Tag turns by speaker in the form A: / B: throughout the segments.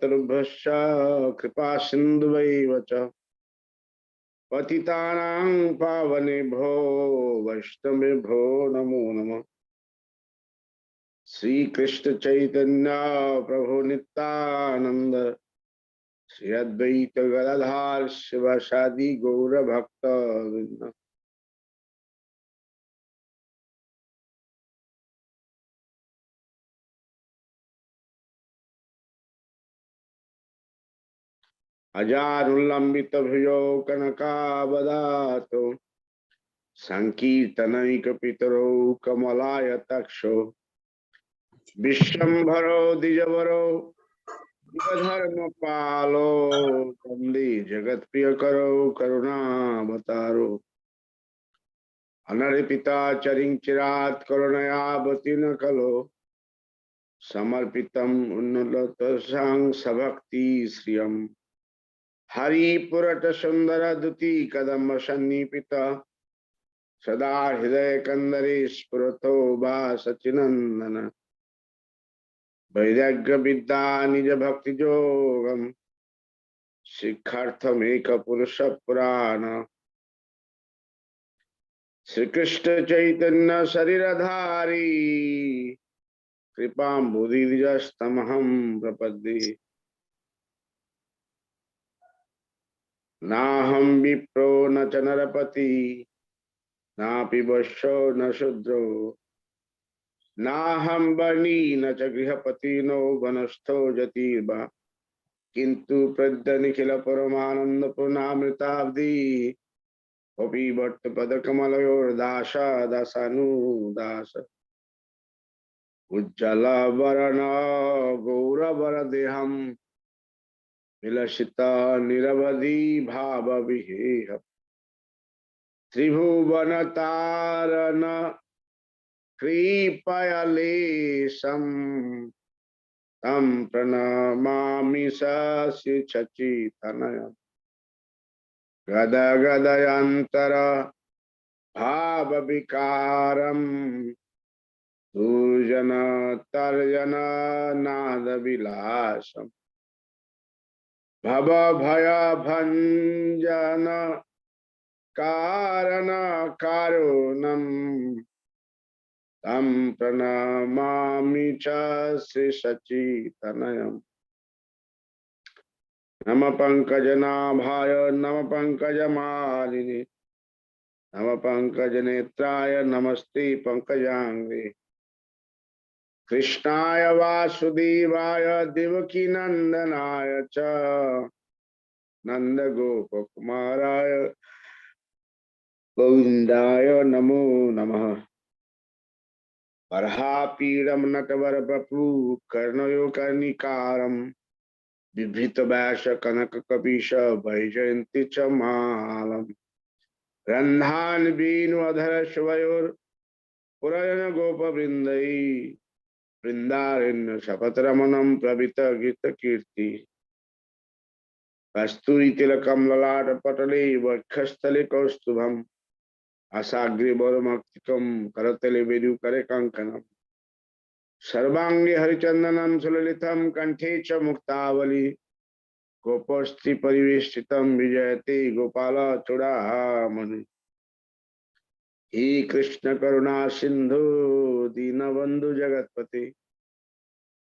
A: कल्पतरुभ्यश्च कृपा सिन्धुवैव च पतितानां पावनेभ्यो वैष्णवेभ्यो नमो नमः। श्री कृष्ण चैतन्य प्रभु नित्यानंद श्री अद्वैत गदाधर शिवासादि गौर भक्त वृंद। अजानुल्लंबित भुजौ कनकावदातो संकीर्तनैकपितरौ कमलायताक्षौ विश्वम्भरो द्विजवरो धर्मपालो वन्दे जगत्प्रियकरो करुणावतारो अनर्पिता चरिंचिरात् करुणयावतीर्न खलो समर्पितम् उन्नतसां सभक्ति श्रियम् हरिपुरट सुंदर दुति कदम सन्निपित सदा हृदय कंदरे स्फुरतो बा सचिनंदन वैराग्य विद्या निज भक्ति जोगम शिक्षार्थमेक पुरुष पुराण श्री कृष्ण चैतन्य शरीरधारी कृपाम्बुधिजस्तमहं प्रपद्ये नाहं विप्रो न च नरपति नापि वैश्यो न शूद्रो नाहं वर्णी न च गृहपति नो वनस्थो जतिर्वा किन्तु प्रद्य निखिल परमानंद पूर्णामृताब्धि अपि वर्त पदकमलयोर्दास दासानुदास उज्ज्वल वरण गौरवर देहम विलसिता निरवधि भाव विहेह त्रिभुवन तारण कृपयालेशं तं प्रणमामि शशि सचितनयम् गद गदयंतर भाव विकारम दुर्जन तर्जन नाद विलासम भव भय भंजन कारण कारुणम तं प्रणमामि च श्री सचितनयम् नम पंकजनाभाय नम पंकजमालिने नम पंकजनेत्राय नमस्ते पंकजांगे कृष्णाय वासुदेवाय देवकी नंदनाय च नंद गोपकुमाराय गोविंदाय नमो नमः। बर्हापीडं नटवरवपु कर्णयो कर्णिकारम् बिभृत व्यास कनक कपीश वैजयंती च मालम रंधान बीनु अधर शिवयोर पुरजन गोप वृंदई वृंदारण्य शपथ रमणम प्रवित गीत कीर्ति कस्तूरी तिलकम ललाट पटले वक्षस्थले कौस्तुभम आसाग्रे वरमक्तिकम करतले वेदु करे कंकणम सर्वांगे हरिचंदनम सुललितम कंठे च मुक्तावली गोपस्थि परिवेष्टितम विजयते गोपाल चूड़ामणि। हे कृष्ण करुणा सिंधु दीनबंधु जगतपति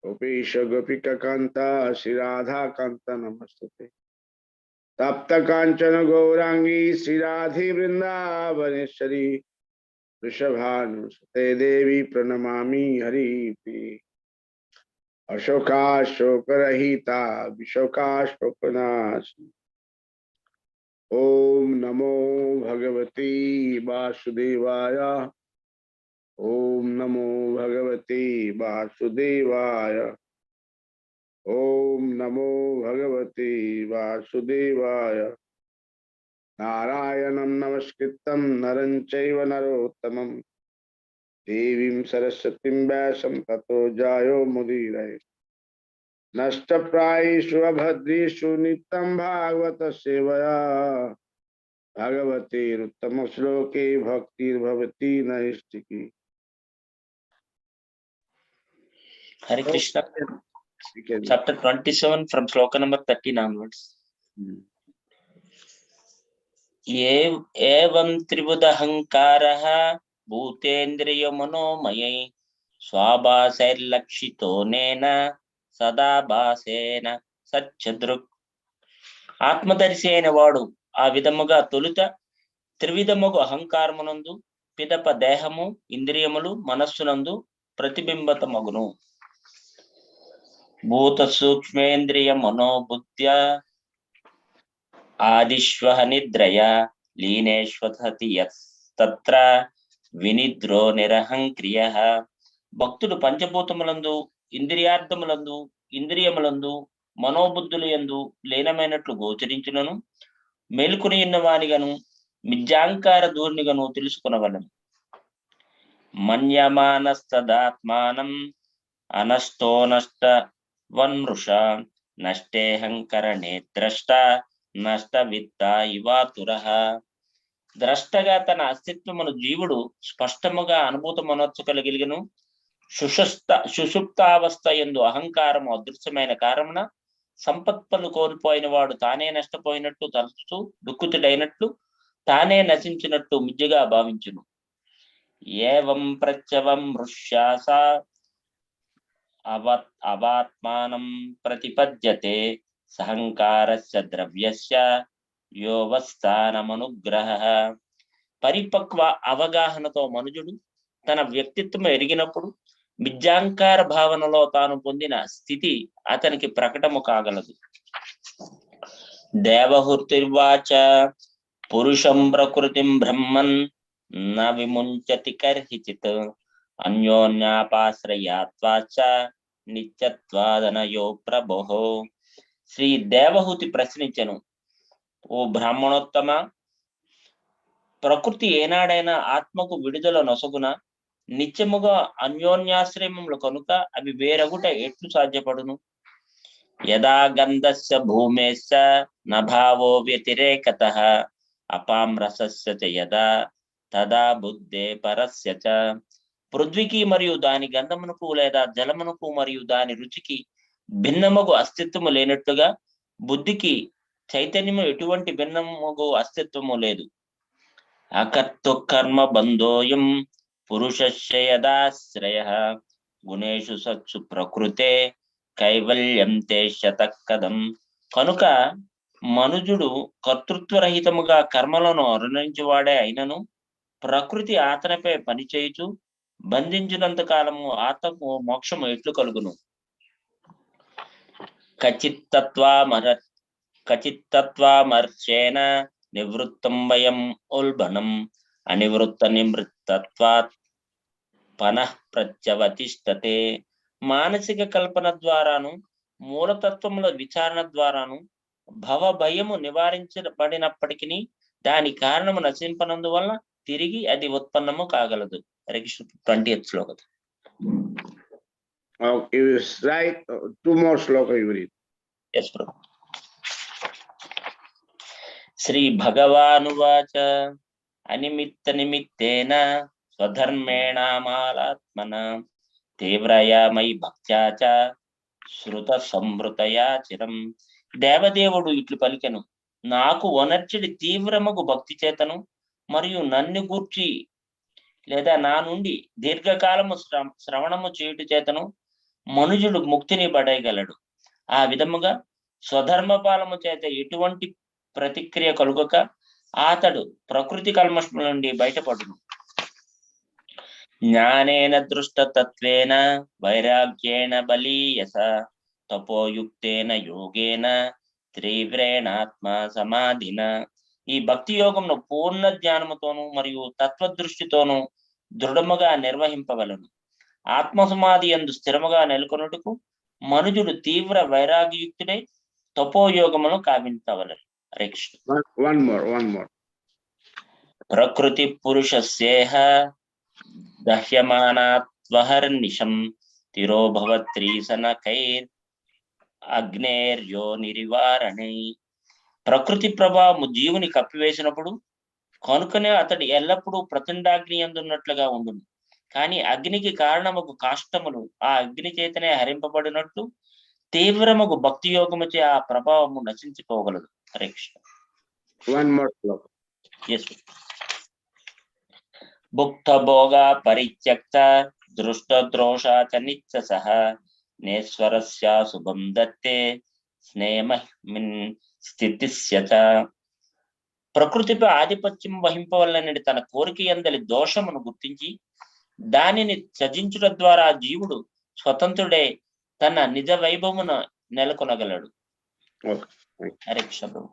A: गोपेश गोपिका कांता श्री राधा कांता नमस्तुते। तप्त कांचन गौरांगी श्री राधे वृंदावनेश्वरी वृषभानुसुते देवी प्रणमामि हरिप्रिये। अशोकाशोकरहिता विशोकाशोकनाशिनी। ओम नमो भगवते वासुदेवाय। ओम नमो भगवते वासुदेवाय। ओम नमो भगवते वासुदेवाय। नारायणं नमस्कृतं नरं चैव नरोत्तमं देवीं सरस्वतीं व्यासं ततो जायो मुदीरये। नष्टप्रायेषु अभद्रेषु नित्यं भागवत सेवया भगवतेरुत्तम श्लोके भक्तिर्भवति नैष्ठिकी।
B: हरे Krishna. Chapter 27 from sloka number 13 onwards. एवं त्रिबुदहंकारः भूतेन्द्रिय मनोमयै स्वाभासैर्लक्षितोनेन सदा भासेन సత్యదృక్. ఆత్మదర్శి అయిన వాడు ఆ విధముగా తొలుత త్రివిధముగు అహంకారమునందు పిదప దేహము ఇంద్రియములు మనస్సునందు ప్రతిబింబతమగును. భూత సూక్ష్మేంద్రియ మనోబుద్ధ్య ఆదిశ్వ నిద్రయ లీనేశ్వసతి యత్ర వినిద్రో నిరహంక్రియ. భక్తుడు పంచభూతములందు ఇంద్రియార్థములందు ఇంద్రియములందు మనోబుద్ధులు యందు లీనమైనట్లు గోచరించునను మేలుకుని ఉన్నవానిగను మిథ్యాంకార దూర్నిగను తెలుసుకునవలను. మన్యమానస్తదాత్మానం అనష్టోనష్ట వన్మృష నష్టేహంకరణే ద్రష్ట నష్ట విత్త ఇవాతుర. ద్రష్టగా తన అస్తిత్వమును జీవుడు స్పష్టముగా అనుభూతమనర్చుకగలిగను. సుషుప్తావస్థ యందు అహంకారము అదృశ్యమైన కారణమున సంపత్తులు కోల్పోయిన వాడు తానే నష్టపోయినట్టు తలుస్తూ దుఃఖితుడైనట్లు తానే నశించినట్టు మిథ్యగా భావించును. ఏవం ప్రత్యవం మృష్యాస అవాత్మానం ప్రతిపద్యతే సహంకారస్య ద్రవ్యస్య యోవస్థానమనుగ్రహ. పరిపక్వ అవగాహనతో మనుజుడు తన వ్యక్తిత్వం ఎరిగినప్పుడు మిథ్యాంకార భావనలో తాను పొందిన స్థితి అతనికి ప్రకటము కాగలదు. దేవహుతిర్వాచ పురుషం ప్రకృతిం బ్రహ్మన్ న విముంచతి కర్హిచిత్ అన్యోన్యాపాశ్రయాత్వాచ నిత్యత్వాదనయో ప్రభో. శ్రీ దేవహూతి ప్రశ్నించెను, ఓ బ్రాహ్మణోత్తమ, ప్రకృతి ఏనాడైనా ఆత్మకు విడుదల నొసగున? నిత్యముగా అన్యోన్యాశ్రయములు కనుక అవి వేరగుట ఎట్లు సాధ్యపడును? యదా గంధస్య భూమేశ్చ నభావో వ్యతిరేకతః అపాం రసస్య చ యదా తదా బుద్ధే పరస్య చ. పృథ్వీకి మరియు దాని గంధమునకు లేదా జలమునకు మరియు దాని రుచికి భిన్నమగు అస్తిత్వము లేనట్లుగా బుద్ధికి చైతన్యము ఎటువంటి భిన్నమగు అస్తిత్వము లేదు. అకర్తు కర్మ బంధోయం పురుషస్య యదాశ్రయ గుణేషు సత్సు ప్రకృతే కైవల్యం తే శతకదం. కనుక మనుజుడు కర్తృత్వరహితముగా కర్మలను అనుసరించువాడే అయినను ప్రకృతి ఆతనపై పనిచేయుచు బంధించినంత కాలము ఆత్మకు మోక్షము ఎట్లు కలుగును? కచిత్తత్వామర్చేన నివృత్తం వయం ఉల్బణం అనివృత్త నివృత్తత్వాత్ పనః ప్రత్యవతిష్టతే. మానసిక కల్పన ద్వారాను మూలతత్వముల విచారణ ద్వారాను భవభయము నివారించబడినప్పటికీ దాని కారణము నశింపనందువలన తిరిగి అది ఉత్పన్నము కాగలదు. 20th శ్లోకం.
A: Right, 2 more sloka you read.
B: Yes, Prabhu. శ్రీ భగవానువాచ అనిమిత్త నిమిత్తేన స్వధర్మేణామాలాత్మన తీవ్రయా మై భక్త్యా చ శృత సంభృతయా చిరం. దేవదేవుడు ఇట్లు పలికెను, నాకు వనర్చడి తీవ్రమగు భక్తి చేతను మరియు నన్ను గూర్చి లేదా నా నుండి దీర్ఘకాలము శ్రవణము చేయుట చేతను మనుజుడు ముక్తిని పడేయగలడు. ఆ విధముగా స్వధర్మపాలము చేత ఎటువంటి ప్రతిక్రియ కలుగక అతడు ప్రకృతి కల్మషముల నుండి బయటపడును. జ్ఞానేన దృష్టతత్వేన వైరాగ్యేణ బలీయస తపోయుక్తేన యోగేన తీవ్రేణాత్మ సమాధిన. ఈ భక్తి యోగమును పూర్ణ జ్ఞానముతోను మరియు తత్వదృష్టితోను దృఢముగా నిర్వహింపవలను. ఆత్మ సమాధి యందు స్థిరముగా నెలకొనుటకు మనుజుడు తీవ్ర వైరాగ్యయుక్తుడై తపోయోగమును కావించవలను.
A: One more.
B: ప్రకృతి పురుషస్యేహ దహ్యమానాత్వహర్నిశం తిరోభవత్రీసనకైర్ అగ్నేర్యో నిరివారణై. ప్రకృతి ప్రభావము జీవుని కప్పివేసినప్పుడు కనుకనే అతడు ఎల్లప్పుడూ ప్రచండాగ్ని అందున్నట్లుగా ఉండును. కానీ అగ్నికి కారణముకు కాష్టములు ఆ అగ్ని చేతనే హరింపబడినట్లు తీవ్రముగు భక్తి యోగముచే ఆ ప్రభావము నశించిపోగలదు. Hare Krishna.
A: One more sloka.
B: Yes. భుక్త Bhoga పరిత్యక్త దృష్ట ద్రోషా చ నిత్యసః నేశ్వరస్య శుభం దత్తే స్నేహమిన్ స్థితిస్యచ. ప్రకృతిపై ఆధిపత్యం వహింపవలనని తన కోరిక యందలి దోషమును గుర్తించి దానిని త్యజించుట ద్వారా జీవుడు స్వతంత్రుడే తన నిజ వైభవమును నెలకొనగలడు. హరే కృష్ణ ప్రభు.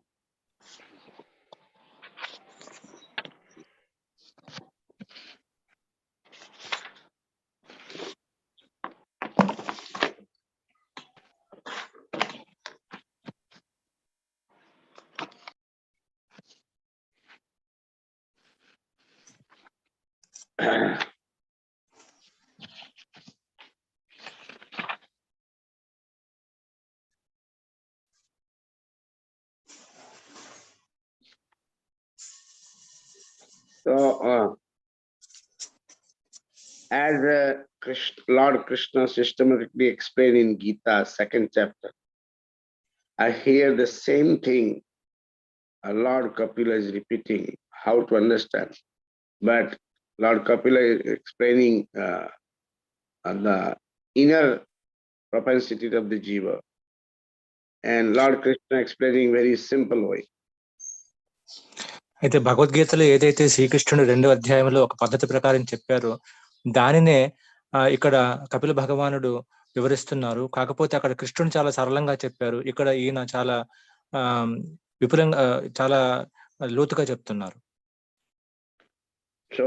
A: So, as Lord Krishna systematically explained in Gita, 2nd chapter, I hear the same thing Lord Kapila is repeating, how to understand. But Lord Kapila is explaining the inner propensity of the jiva. And Lord Krishna explaining very simple way.
C: అయితే భగవద్గీతలో ఏదైతే శ్రీకృష్ణుడు 2వ అధ్యాయంలో ఒక పద్ధతి ప్రకారం చెప్పారో దానినే ఇక్కడ కపిల భగవానుడు వివరిస్తున్నారు. కాకపోతే అక్కడ కృష్ణుడు చాలా సరళంగా చెప్పారు, ఇక్కడ ఈయన చాలా విపులంగా చాలా లోతుగా చెప్తున్నారు.
A: So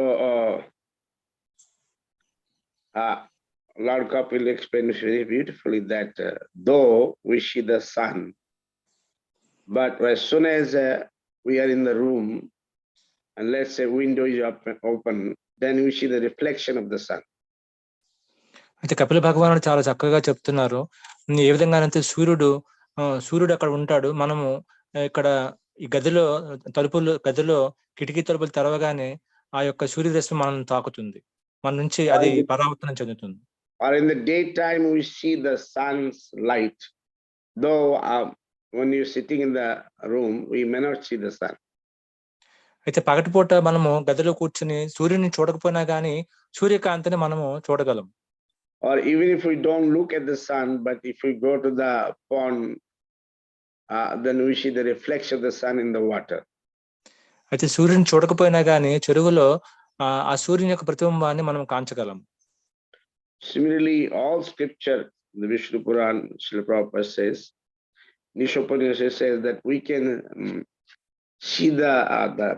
A: Lord Kapila explains very beautifully that though we see the sun, but as soon as we are in the room and let's say window is open, then we see the reflection of the sun.
C: అయితే కపిల భగవానుడు చాలా చక్కగా చెప్తున్నారు. ఏ విధంగానంటే సూర్యుడు అక్కడ ఉంటాడు, మనము ఇక్కడ ఈ గదిలో కిటికీ తలుపులు తెరవగానే ఆ యొక్క సూర్యరశ్మి మనల్ని తాకుతుంది, మన నుంచి అది పరావర్తనం చెందుతుంది.
A: Or in the daytime we see the sun's light, though when you're sitting in the room we may not see the sun.
C: అయితే పగటిపూట మనము గదిలో కూర్చుని సూర్యుని చూడకపోయినా గానీ సూర్యకాంతిని మనము చూడగలం.
A: Or even if we don't look at the sun, but if we go to the pond, then we see the reflection of the sun in the water.
C: అయితే సూర్యుని చూడకపోయినా గానీ చెరువులో ఆ సూర్యుని యొక్క ప్రతిబింబాన్ని మనం కాంచగలం.
A: Similarly, all scripture, the Vishnu Purana, Srila Prabhupada says, Nishopanishad says that we can see the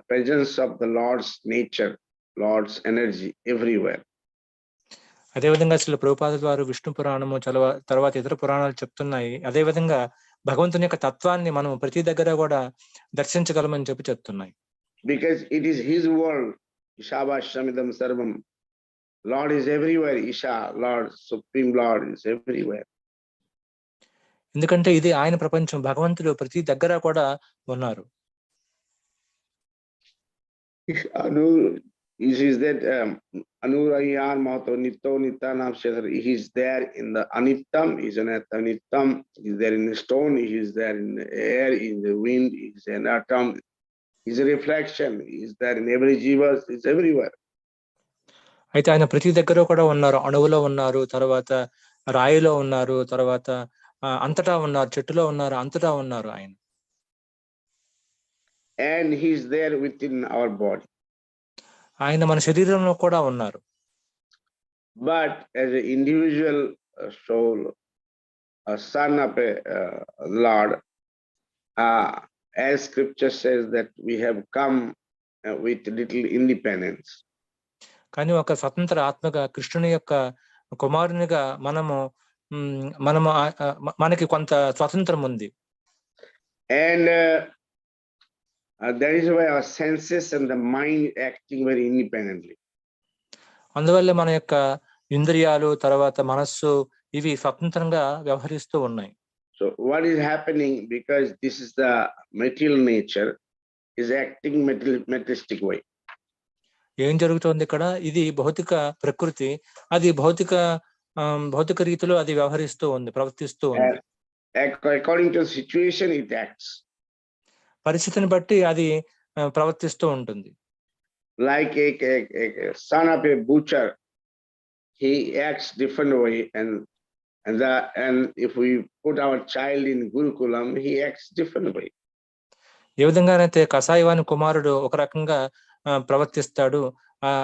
A: presence of the Lord's nature, Lord's energy everywhere.
C: అదేవిధంగా శ్రీల ప్రభుపాదుల వారు విష్ణు పురాణము తర్వాత ఇతర పురాణాలు చెప్తున్నాయి. అదేవిధంగా భగవంతుని యొక్క తత్వాన్ని మనం ప్రతి దగ్గర కూడా దర్శించగలమని చెప్తున్నాయి.
A: Because it is His world, Ishavashamidam Sarvam. Lord is everywhere. Isha, Lord, Supreme Lord is everywhere.
C: ఎందుకంటే ఇది ఆయన ప్రపంచం, భగవంతుడు ప్రతి దగ్గర కూడా ఉన్నారు.
A: He is that Anurayan Mahato Nitto Nitanam Shadar. He is there in the Anittam, he is an Anittam, he is there in the stone, he is there in the air, in the wind, he is an atom, he is a reflection, he is there in every jiva, he is everywhere.
C: అయితే ఆయన ప్రతి దగ్గర కూడా ఉన్నారు, అణువులో ఉన్నారు, తర్వాత రాయిలో ఉన్నారు, తర్వాత అంతటా ఉన్నారు, చెట్టులో ఉన్నారు, అంతటా ఉన్నారు ఆయన.
A: And he is there within our body.
C: ఆయన మన శరీరంలో కూడా ఉన్నారు.
A: But as an individual soul, a son of a Lord, as scripture says that we have come with little independence.
C: కానీ ఒక స్వతంత్ర ఆత్మగా కృష్ణుని యొక్క కుమారునిగా మనకి కొంత స్వతంత్రం ఉంది.
A: And that is why our senses and the mind acting very independently.
C: అందువల్ల మన యొక్క ఇంద్రియాలు తర్వాత మనస్సు ఇవి స్వతంత్రంగా వ్యవహరిస్తూ ఉన్నాయి.
A: So what is happening, because this is the material nature, is acting materialistic way.
C: ఏం జరుగుతోంది ఇక్కడ? ఇది భౌతిక ప్రకృతి, అది భౌతిక రీతిలో అది వ్యవహరిస్తూ ఉంది, ప్రవర్తిస్తూ ఉంది.
A: according to the situation it acts.
C: పరిస్థితిని బట్టి అది ప్రవర్తిస్తూ ఉంటుంది.
A: Like a son of a butcher, he acts different way, and if we put our child in Gurukulam, he acts different way.
C: ఏ విధంగానైతే కసాయివాని కుమారుడు ఒక రకంగా ప్రవర్తిస్తాడు,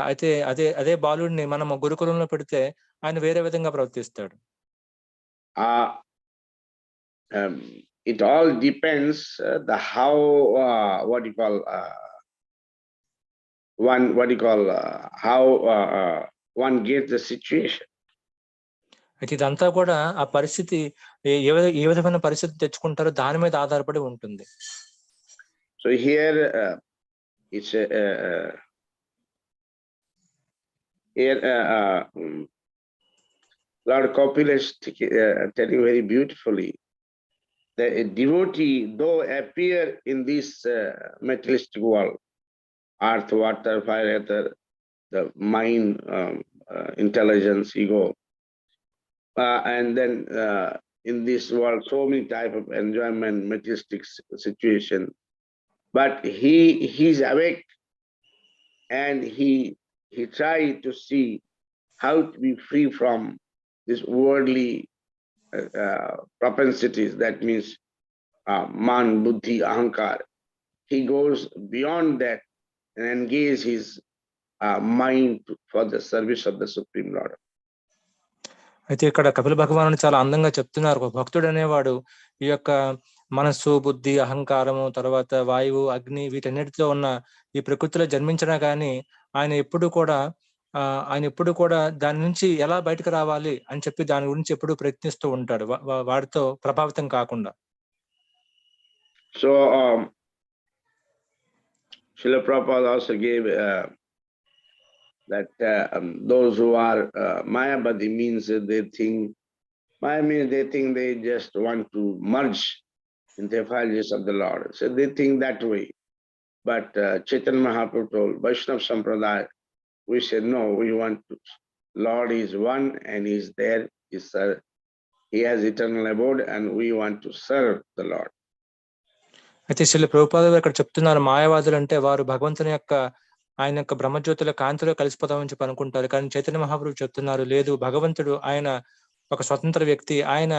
C: అయితే అదే బాలుడిని మనం గురుకులంలో పెడితే ఆయన వేరే విధంగా ప్రవర్తిస్తాడు.
A: It all depends the how what you call how one gets the situation.
C: అయితే ఇదంతా కూడా ఆ పరిస్థితి ఏ విధమైన పరిస్థితి తెచ్చుకుంటారో దాని మీద ఆధారపడి ఉంటుంది.
A: So here it's here Lord Kapila is telling very beautifully that a devotee, though appear in this materialistic world, earth, water, fire, ether, the mind, intelligence, ego, and then in this world, so many type of enjoyment, materialistic situation. But he's awake, and he tried to see how to be free from this worldly propensities. That means man, buddhi, ahankar. He goes beyond that and engage his mind for the service of the Supreme Lord.
C: అయితే ఇక్కడ కపిల భగవానుడు చాలా అందంగా చెప్తున్నారు, ఒక భక్తుడు అనేవాడు ఈ యొక్క మనస్సు, బుద్ధి, అహంకారము, తర్వాత వాయువు, అగ్ని, వీటన్నిటిలో ఉన్న ఈ ప్రకృతిలో జన్మించినా కానీ ఆయన ఎప్పుడు కూడా దాని నుంచి ఎలా బయటకు రావాలి అని చెప్పి దాని గురించి ఎప్పుడు ప్రయత్నిస్తూ ఉంటాడు, వాడితో ప్రభావితం కాకుండా.
A: So Srila Prabhupada also gave that those who are Mayavadi means they think they just want to merge in the effulgence of the Lord. So they think that way. But Chaitanya Mahaprabhu told Vaishnava Sampradaya, we said no, we want to. Lord is one and he is there. He has eternal abode and we want to serve the Lord.
C: అయితే శ్రీల ప్రభుపాద ఇక్కడ చెప్తున్నారు, మాయావాదులు అంటే వారు భగవంతుని యొక్క ఆయన యొక్క బ్రహ్మజ్యోతుల కాంతిలో కలిసిపోతామని చెప్పి అనుకుంటారు. కానీ చైతన్య మహాప్రభు చెప్తున్నారు, లేదు, భగవంతుడు ఆయన ఒక స్వతంత్ర వ్యక్తి, ఆయన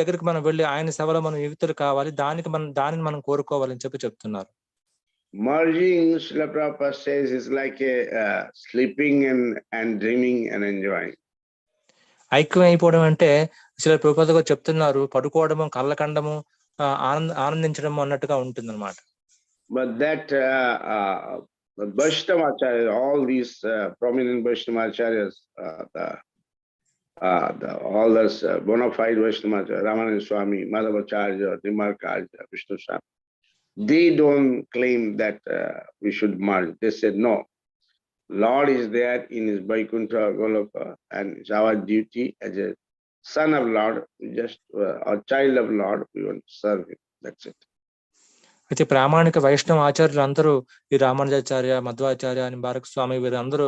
C: దగ్గరికి మనం వెళ్ళి ఆయన సేవలో మనం యుక్తులు కావాలి, దానిని మనం కోరుకోవాలని చెప్పి చెప్తున్నారు.
A: Merging, Srila Prabhupada says, is like a sleeping and dreaming and enjoying.
C: ఐక్యం అయిపోవడం అంటే శ్రీల ప్రభుపాద గారు చెప్తున్నారు, పడుకోవడము, కళ్ళకండము, ఆనందించడము అన్నట్టుగా ఉంటుంది అన్నమాట.
A: But that Vaishnavacharya, all these prominent Vaishnavacharyas, all those bona fide Vaishnavacharya, Ramananda Swami, Madhavacharya, Nimarkarya, Vishnu Swami, they don't claim that we should merge. They said no. Lord is there in his Vaikuntha Goloka, and it's our duty as a son of Lord, just a child of Lord, we want to serve him. That's it.
C: అయితే ప్రామాణిక వైష్ణవ ఆచార్యులు అందరూ, ఈ రామానుజాచార్య, మధ్వాచార్య, నింబారక స్వామి, వీరందరూ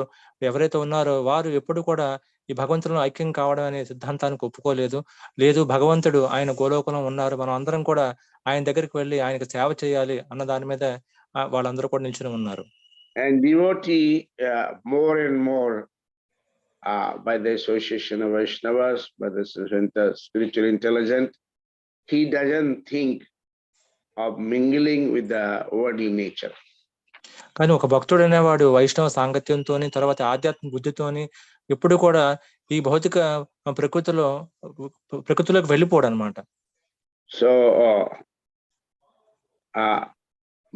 C: ఎవరైతే ఉన్నారో వారు ఎప్పుడు కూడా ఈ భగవంతులను ఐక్యం కావడం అనే సిద్ధాంతానికి ఒప్పుకోలేదు. లేదు, భగవంతుడు ఆయన గోలోకంలో ఉన్నారు, మనం అందరం కూడా ఆయన దగ్గరికి వెళ్ళి ఆయనకు సేవ చేయాలి అన్న దాని మీద వాళ్ళందరూ కూడా నిల్చుని ఉన్నారు.
A: And devotee more and more by the association of Vaishnavas, by the spiritual intelligence, he doesn't think of mingling with the worldly nature.
C: కానీ ఒక భక్తుడు అనేవాడు వైష్ణవ సాంగత్యంతో, తర్వాత ఆధ్యాత్మిక బుద్ధితోని ఎప్పుడు కూడా ఈ భౌతిక ప్రకృతిలోకి వెళ్ళిపోవడం అన్నమాట.
A: So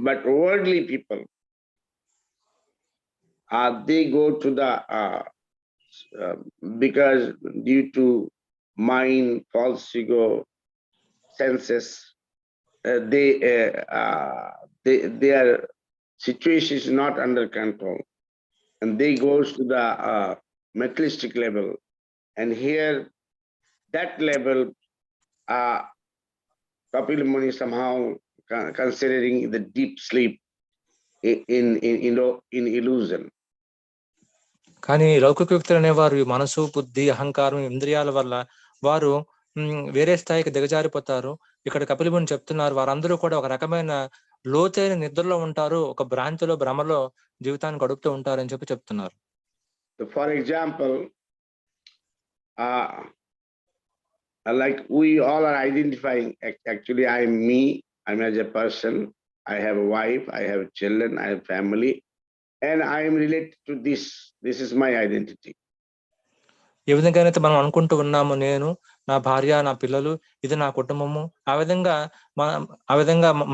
A: but worldly people, they go to the because due to mind, false ego, senses, their situation is not under control, and they goes to the materialistic level, and here that level Kapila Muni somehow considering the deep sleep in illusion.
C: కానీ లౌకిక వ్యక్తులు అనేవారు ఈ మనసు, బుద్ధి, అహంకారం, ఇంద్రియాల వల్ల వారు వేరే స్థాయికి దిగజారిపోతారు. ఇక్కడ కపిల ముని చెప్తున్నారు వారందరూ కూడా ఒక రకమైన లోతైన నిద్రలో ఉంటారు, ఒక భ్రాంతిలో భ్రమలో జీవితాన్ని గడుపుతూ ఉంటారని చెప్తున్నారు.
A: For example, like we all are identifying, actually I am me, I'm as a person, I have a wife, I have children, I have family, and I am related to this. This is my identity.
C: ఏ విధంగానైతే మనం అనుకుంటూ ఉన్నాము, నేను, నా భార్య, నా పిల్లలు, ఇది నా కుటుంబము, ఆ విధంగా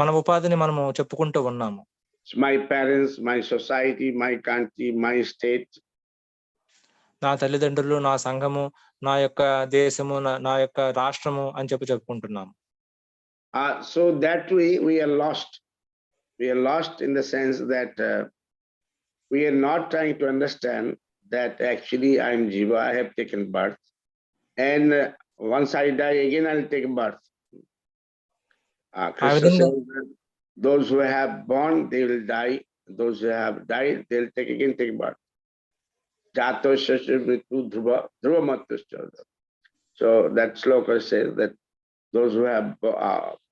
C: మన ఉపాధిని మనము చెప్పుకుంటూ ఉన్నాము.
A: My parents, my society, my country, my state.
C: నా తల్లిదండ్రులు, నా సంఘము, నా యొక్క దేశము, నా యొక్క రాష్ట్రము అని చెప్పుకుంటున్నాము.
A: So that way we are lost. We are lost in the sense that we are not trying to understand that actually I am Jiva, I have taken birth, and once I die again I'll take birth. Krishna says that those who have born, they will die. Those who have died, they'll take birth. Jato shasya mritu dhruva, dhruva matusya. So that sloka says that those who have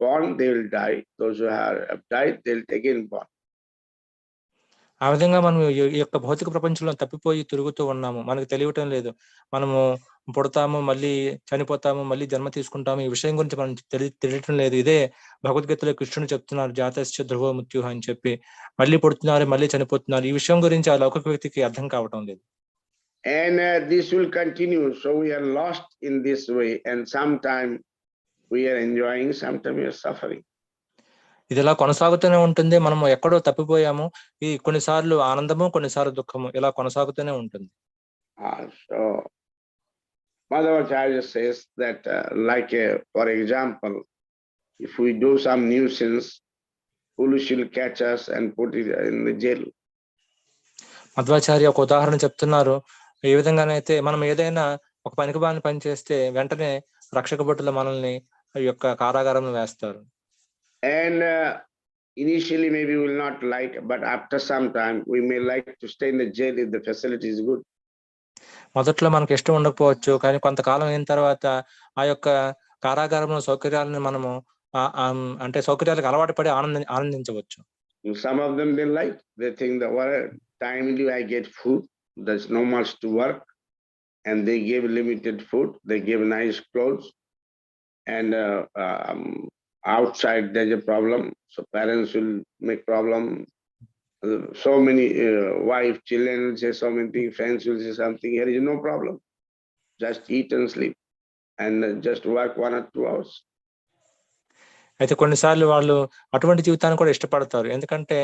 A: born, they will die. Those who have died, they'll again born.
C: ఆ విధంగా మనం ఈ యొక్క భౌతిక ప్రపంచంలో తప్పిపోయి తిరుగుతూ ఉన్నాము. మనకు తెలియటం లేదు. మనము పుడతాము, మళ్ళీ చనిపోతాము, మళ్ళీ జన్మ తీసుకుంటాము. ఈ విషయం గురించి మనం తెలియటం లేదు. ఇదే భగవద్గీతలో కృష్ణుడు చెప్తున్నారు, జాతస్య ధ్రువో మృత్యుః అని చెప్పి. మళ్ళీ పుడుతున్నారు, మళ్ళీ చనిపోతున్నారు. ఈ విషయం గురించి ఆ లౌకిక వ్యక్తికి అర్థం కావటం లేదు.
A: And this will continue. So we are lost in this way, and sometime we are enjoying, sometime we are suffering.
C: ఇది ఇలా కొనసాగుతూనే ఉంటుంది. మనం ఎక్కడో తప్పిపోయాము. ఈ కొన్నిసార్లు ఆనందము, కొన్నిసార్లు దుఃఖము ఇలా కొనసాగుతూనే ఉంటుంది.
A: So Bhagavata says that for example, if we do some nuisance, police will catch us and put it in the jail.
C: Madhvacharya ఒక ఉదాహరణ చెప్తున్నారు. ఏ విధంగానైతే మనం ఏదైనా ఒక పనికిమాలిన పని చేస్తే వెంటనే రక్షక భటులు మనల్ని ఈ యొక్క కారాగారంలో వేస్తారు.
A: And initially maybe we will not like, but after some time we may like to stay in the jail if the facility is good.
C: మొదట్లో మనకి ఇష్టం ఉండకపోవచ్చు, కానీ కొంతకాలం అయిన తర్వాత ఆ యొక్క కారాగారంలో సౌకర్యాలను మనము అంటే సౌకర్యాలకు అలవాటు పడి ఆనందించవచ్చు.
A: Some of them they like, they think that what timely I get food, there's no much to work, and they give limited food, they give nice clothes, and outside there's a problem, so parents will make problem. So many wife, children will say so many things, friends will say something. Here is no problem. Just eat and sleep, and just work 1 or 2 hours.
C: అయితే కొన్నిసార్లు వాళ్ళు అటువంటి జీవితాన్ని కూడా ఇష్టపడతారు. ఎందుకంటే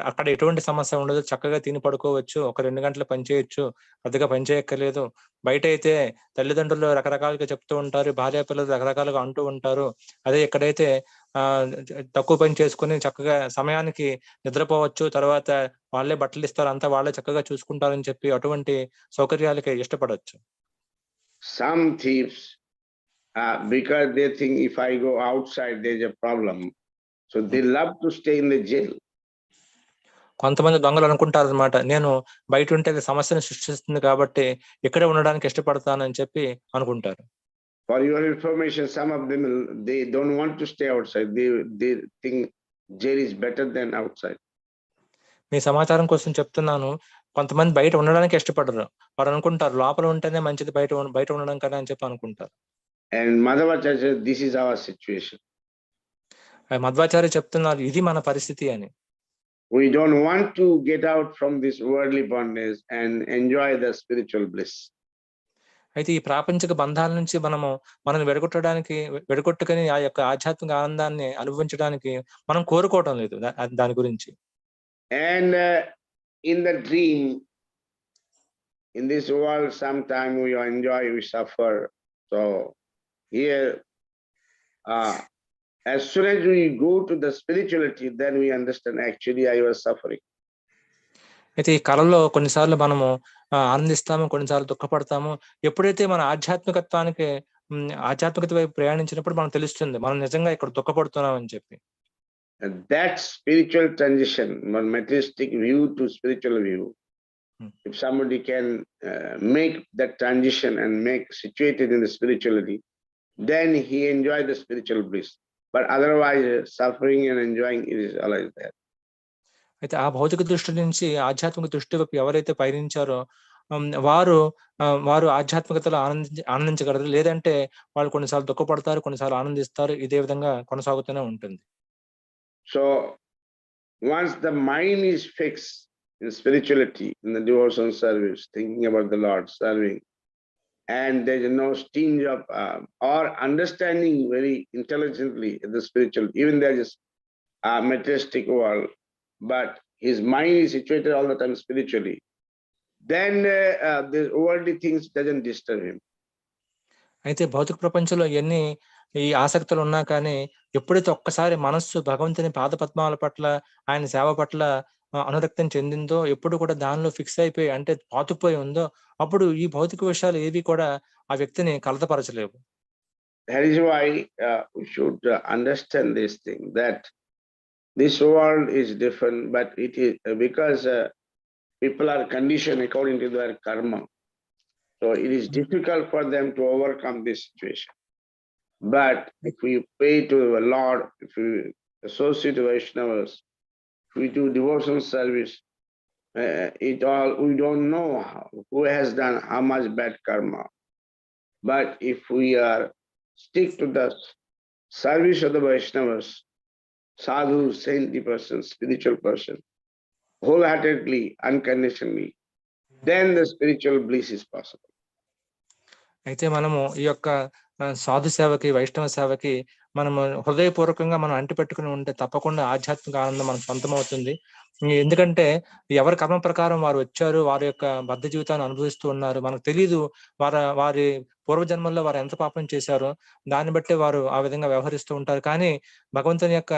C: అక్కడ ఎటువంటి సమస్య ఉండదు, చక్కగా తిని పడుకోవచ్చు, ఒక 2 గంటలు పని చేయొచ్చు, పెద్దగా పని చేయక్కర్లేదు. బయట అయితే తల్లిదండ్రులు రకరకాలుగా చెప్తూ ఉంటారు, భార్య పిల్లలు రకరకాలుగా అంటూ ఉంటారు. అదే ఇక్కడైతే తక్కువ పని చేసుకుని చక్కగా సమయానికి నిద్రపోవచ్చు, తర్వాత వాళ్ళే బట్టలు ఇస్తారు, అంతా వాళ్ళే చక్కగా చూసుకుంటారని చెప్పి అటువంటి సౌకర్యాలకి ఇష్టపడవచ్చు.
A: Some thieves, because they think if I go outside there's a problem, so they love to stay in the jail.
C: కొంతమంది దొంగలు అనుకుంటారు అన్నమాట, నేను బయట ఉంటే సమస్యను సృష్టిస్తుంది కాబట్టి ఇక్కడే ఉండడానికి ఇష్టపడతానని చెప్పి అనుకుంటారు.
A: For your information, some of them, they don't want to stay outside. They think jail is better than outside.
C: మీ సమాచారం కోసం చెప్తున్నాను, కొంతమంది బయట ఉండడానికి ఇష్టపడరు. వారు అనుకుంటారు లోపల ఉంటేనే మంచిది బయట ఉండడం కన్నా అని చెప్పి అనుకుంటారు.
A: And Madhvacharya says this is our situation.
C: Madhvacharya చెప్తున్నారు ఇది మన పరిస్థితి అని.
A: We don't want to get out from this worldly bondage and enjoy the spiritual bliss.
C: అయితే ఈ ప్రాపంచిక బంధాల నుంచి మనం వెడగొట్టుకొని ఆ యొక్క ఆధ్యాత్మిక ఆనందాన్ని అనుభవించడానికి మనం కోరుకోవటం లేదు దాని గురించి.
A: And in the dream, in this world, sometime we enjoy, we suffer. So here, as soon as we go to the spirituality, then we understand actually I was suffering.
C: అయితే ఈ కళలో కొన్నిసార్లు మనము ఆనందిస్తాము, కొన్నిసార్లు దుఃఖపడతాము. ఎప్పుడైతే మన ఆధ్యాత్మికత వైపు ప్రయాణించినప్పుడు మనకు తెలుస్తుంది మనం నిజంగా ఇక్కడ దుఃఖపడుతున్నాం అని చెప్పి.
A: And that spiritual transition, one materialistic view to spiritual view, if somebody can make that transition and make situated in the spirituality, then he enjoys the spiritual bliss. But otherwise, suffering and enjoying it is always there.
C: అయితే ఆ భౌతిక దృష్టి నుంచి ఆధ్యాత్మిక దృష్టి వైపు ఎవరైతే పయనించారో వారు వారు ఆధ్యాత్మికతలో ఆనందించగలరు. లేదంటే వాళ్ళు కొన్నిసార్లు దుఃఖపడతారు, కొన్నిసార్లు ఆనందిస్తారు. ఇదే విధంగా కొనసాగుతూనే ఉంటుంది.
A: So once the mind is fixed in spirituality, in the devotion service, thinking about the Lord, serving, and there is no stinge of or understanding very intelligently the spiritual, even there is a materialistic world, but his mind is situated all the time spiritually, then the worldly things doesn't disturb him.
C: అయితే భౌతిక ప్రపంచంలో ఎన్ని ఈ ఆసక్తులు ఉన్నా కానీ ఎప్పుడైతే ఒక్కసారి మనస్సు భగవంతుని పాదపద్మాల పట్ల, ఆయన సేవ పట్ల అనురక్తం చెందిందో, ఎప్పుడు కూడా దానిలో ఫిక్స్ అయిపోయి అంటే పాతుపోయి ఉందో, అప్పుడు ఈ భౌతిక విషయాలు ఏవి కూడా ఆ వ్యక్తిని కలతపరచలేవు.
A: That is why we should understand this thing, that this world is different, but it is because people are conditioned according to their karma. So it is difficult for them to overcome this situation. But if we pray to the Lord, if we associate with Vaishnavas, if we do devotional service, we don't know who has done how much bad karma. But if we are stick to the service of the Vaishnavas, sadhu, saintly person, spiritual person, wholeheartedly, unconditionally, then the spiritual bliss is possible.
C: అయితే మనము ఈ యొక్క సాధు సేవకి, వైష్ణవ సేవకి మనము హృదయపూర్వకంగా మనం అంటిపెట్టుకుని ఉంటే తప్పకుండా ఆధ్యాత్మిక ఆనందం మనకు సొంతమవుతుంది. ఎందుకంటే ఎవరి కర్మ ప్రకారం వారు వచ్చారు, వారి యొక్క బద్ధ జీవితాన్ని అనుభవిస్తూ ఉన్నారు. మనకు తెలియదు వారి పూర్వజన్మల్లో వారు ఎంత పాపం చేశారో, దాన్ని బట్టి వారు ఆ విధంగా వ్యవహరిస్తూ ఉంటారు. కానీ భగవంతుని యొక్క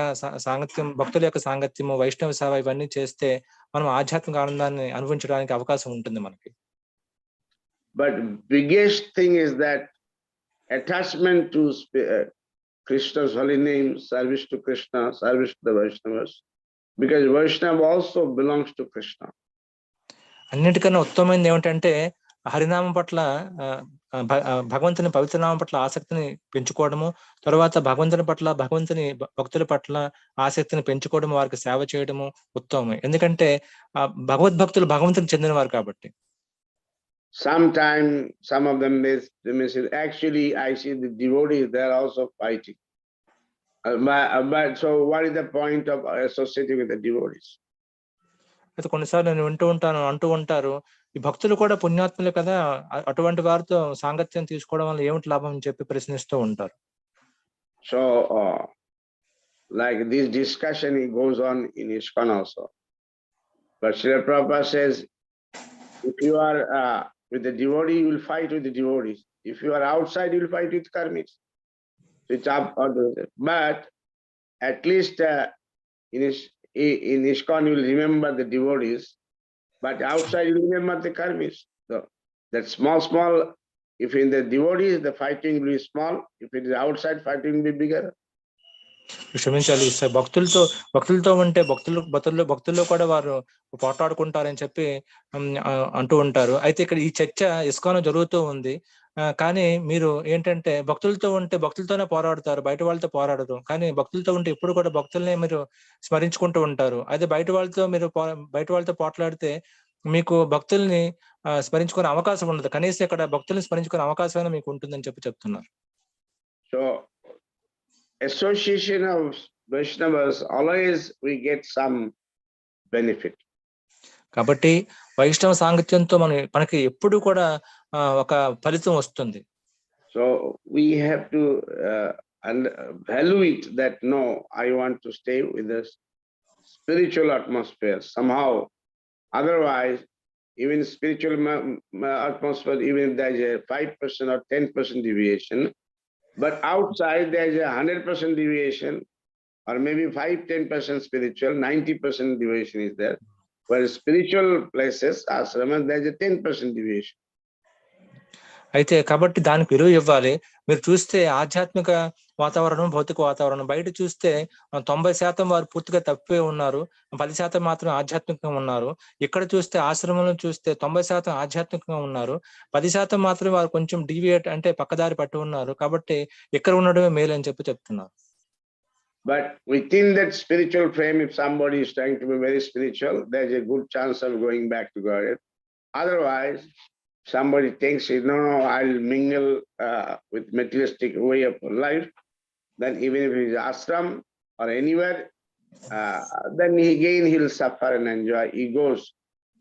C: సాంగత్యం, భక్తుల యొక్క సాంగత్యము, వైష్ణవ సేవ ఇవన్నీ చేస్తే మనం ఆధ్యాత్మిక ఆనందాన్ని అనుభవించడానికి అవకాశం ఉంటుంది మనకి.
A: But biggest thing is that attachment to Krishna's holy name, service to Krishna, service to the Vaishnavas, because Vaishnava also belongs to Krishna.
C: అన్నిటికన్నా ఉత్తమమైనది ఏమిటంటే హరినామం పట్ల, భగవంతుని పవిత్రనామం పట్ల ఆసక్తిని పెంచుకోవడము, తర్వాత భగవంతుని పట్ల, భగవంతుని భక్తుల పట్ల ఆసక్తిని పెంచుకోవడము, వారికి సేవ చేయడము ఉత్తమం. ఎందుకంటే భగవద్భక్తులు భగవంతునికి చెందినవారు కాబట్టి.
A: Sometimes some of them may say, actually I see the devotees, they are also fighting. But so what is the point of associating with the devotees?
C: అయితే కొన్నిసార్లు నేను అంటూ ఉంటారు, ఈ భక్తులు కూడా పుణ్యాత్ములే కదా, అటువంటి వారితో సాంగత్యం తీసుకోవడం వల్ల ఏమిటి లాభం అని చెప్పి ప్రశ్నిస్తూ ఉంటారు.
A: So like this discussion goes on in ISKCON also. But Srila Prabhupada says, if you are with the devotee, you will fight with the devotees. If you are outside, you will fight with karmis. So it's up or down. But at least in ISKCON, you will remember the devotees, but outside you will remember the karmis. So that small, if in the devotees, the fighting will be small. If it is outside, fighting will be bigger.
C: క్షమించాలి, భక్తులతో ఉంటే భక్తుల్లో కూడా వారు పోట్లాడుకుంటారని చెప్పి అంటూ ఉంటారు. అయితే ఇక్కడ ఈ చర్చ ఇస్కాన్ జరుగుతూ ఉంది. కానీ మీరు ఏంటంటే భక్తులతో ఉంటే భక్తులతోనే పోరాడతారు, బయట వాళ్ళతో పోరాడరు. కానీ భక్తులతో ఉంటే ఎప్పుడు కూడా భక్తుల్ని మీరు స్మరించుకుంటూ ఉంటారు. అదే బయట వాళ్ళతో పోట్లాడితే మీకు భక్తుల్ని స్మరించుకునే అవకాశం ఉండదు. కనీసం ఇక్కడ భక్తుల్ని స్మరించుకునే అవకాశమైనా మీకు ఉంటుందని చెప్తున్నారు.
A: So association of Vaishnavas, always we get some benefit.
C: కాబట్టి వైష్ణవ సాంగత్యంతో మనకి ఎప్పుడు కూడా ఒక ఫలితం వస్తుంది.
A: So we have to value it that no, I want to stay with the spiritual atmosphere somehow. Otherwise, even spiritual atmosphere, even if there is a 5% or 10% deviation, but outside there is a 100% deviation, or maybe 5-10% spiritual, 90% deviation is there. Whereas spiritual places, ashramas, there is a 10% deviation.
C: అయితే కాబట్టి దానికి విలువ ఇవ్వాలి. మీరు చూస్తే ఆధ్యాత్మిక వాతావరణం, భౌతిక వాతావరణం. బయట చూస్తే 90% వారు పూర్తిగా తప్పే ఉన్నారు, 10% మాత్రం ఆధ్యాత్మికంగా ఉన్నారు. ఇక్కడ చూస్తే ఆశ్రమంలో చూస్తే 90% ఆధ్యాత్మికంగా ఉన్నారు, 10% మాత్రం వారు కొంచెం డీవియేట్ అంటే పక్కదారి పట్టి ఉన్నారు. కాబట్టి ఇక్కడ ఉండడమే మేలు అని చెప్తున్నారు.
A: But within that spiritual frame, if somebody is trying to be very spiritual, there's a good chance of going back to God. Otherwise, somebody thinks, no, I'll mingle with materialistic way of life, then even if he's ashram or anywhere, then he'll suffer and enjoy. He goes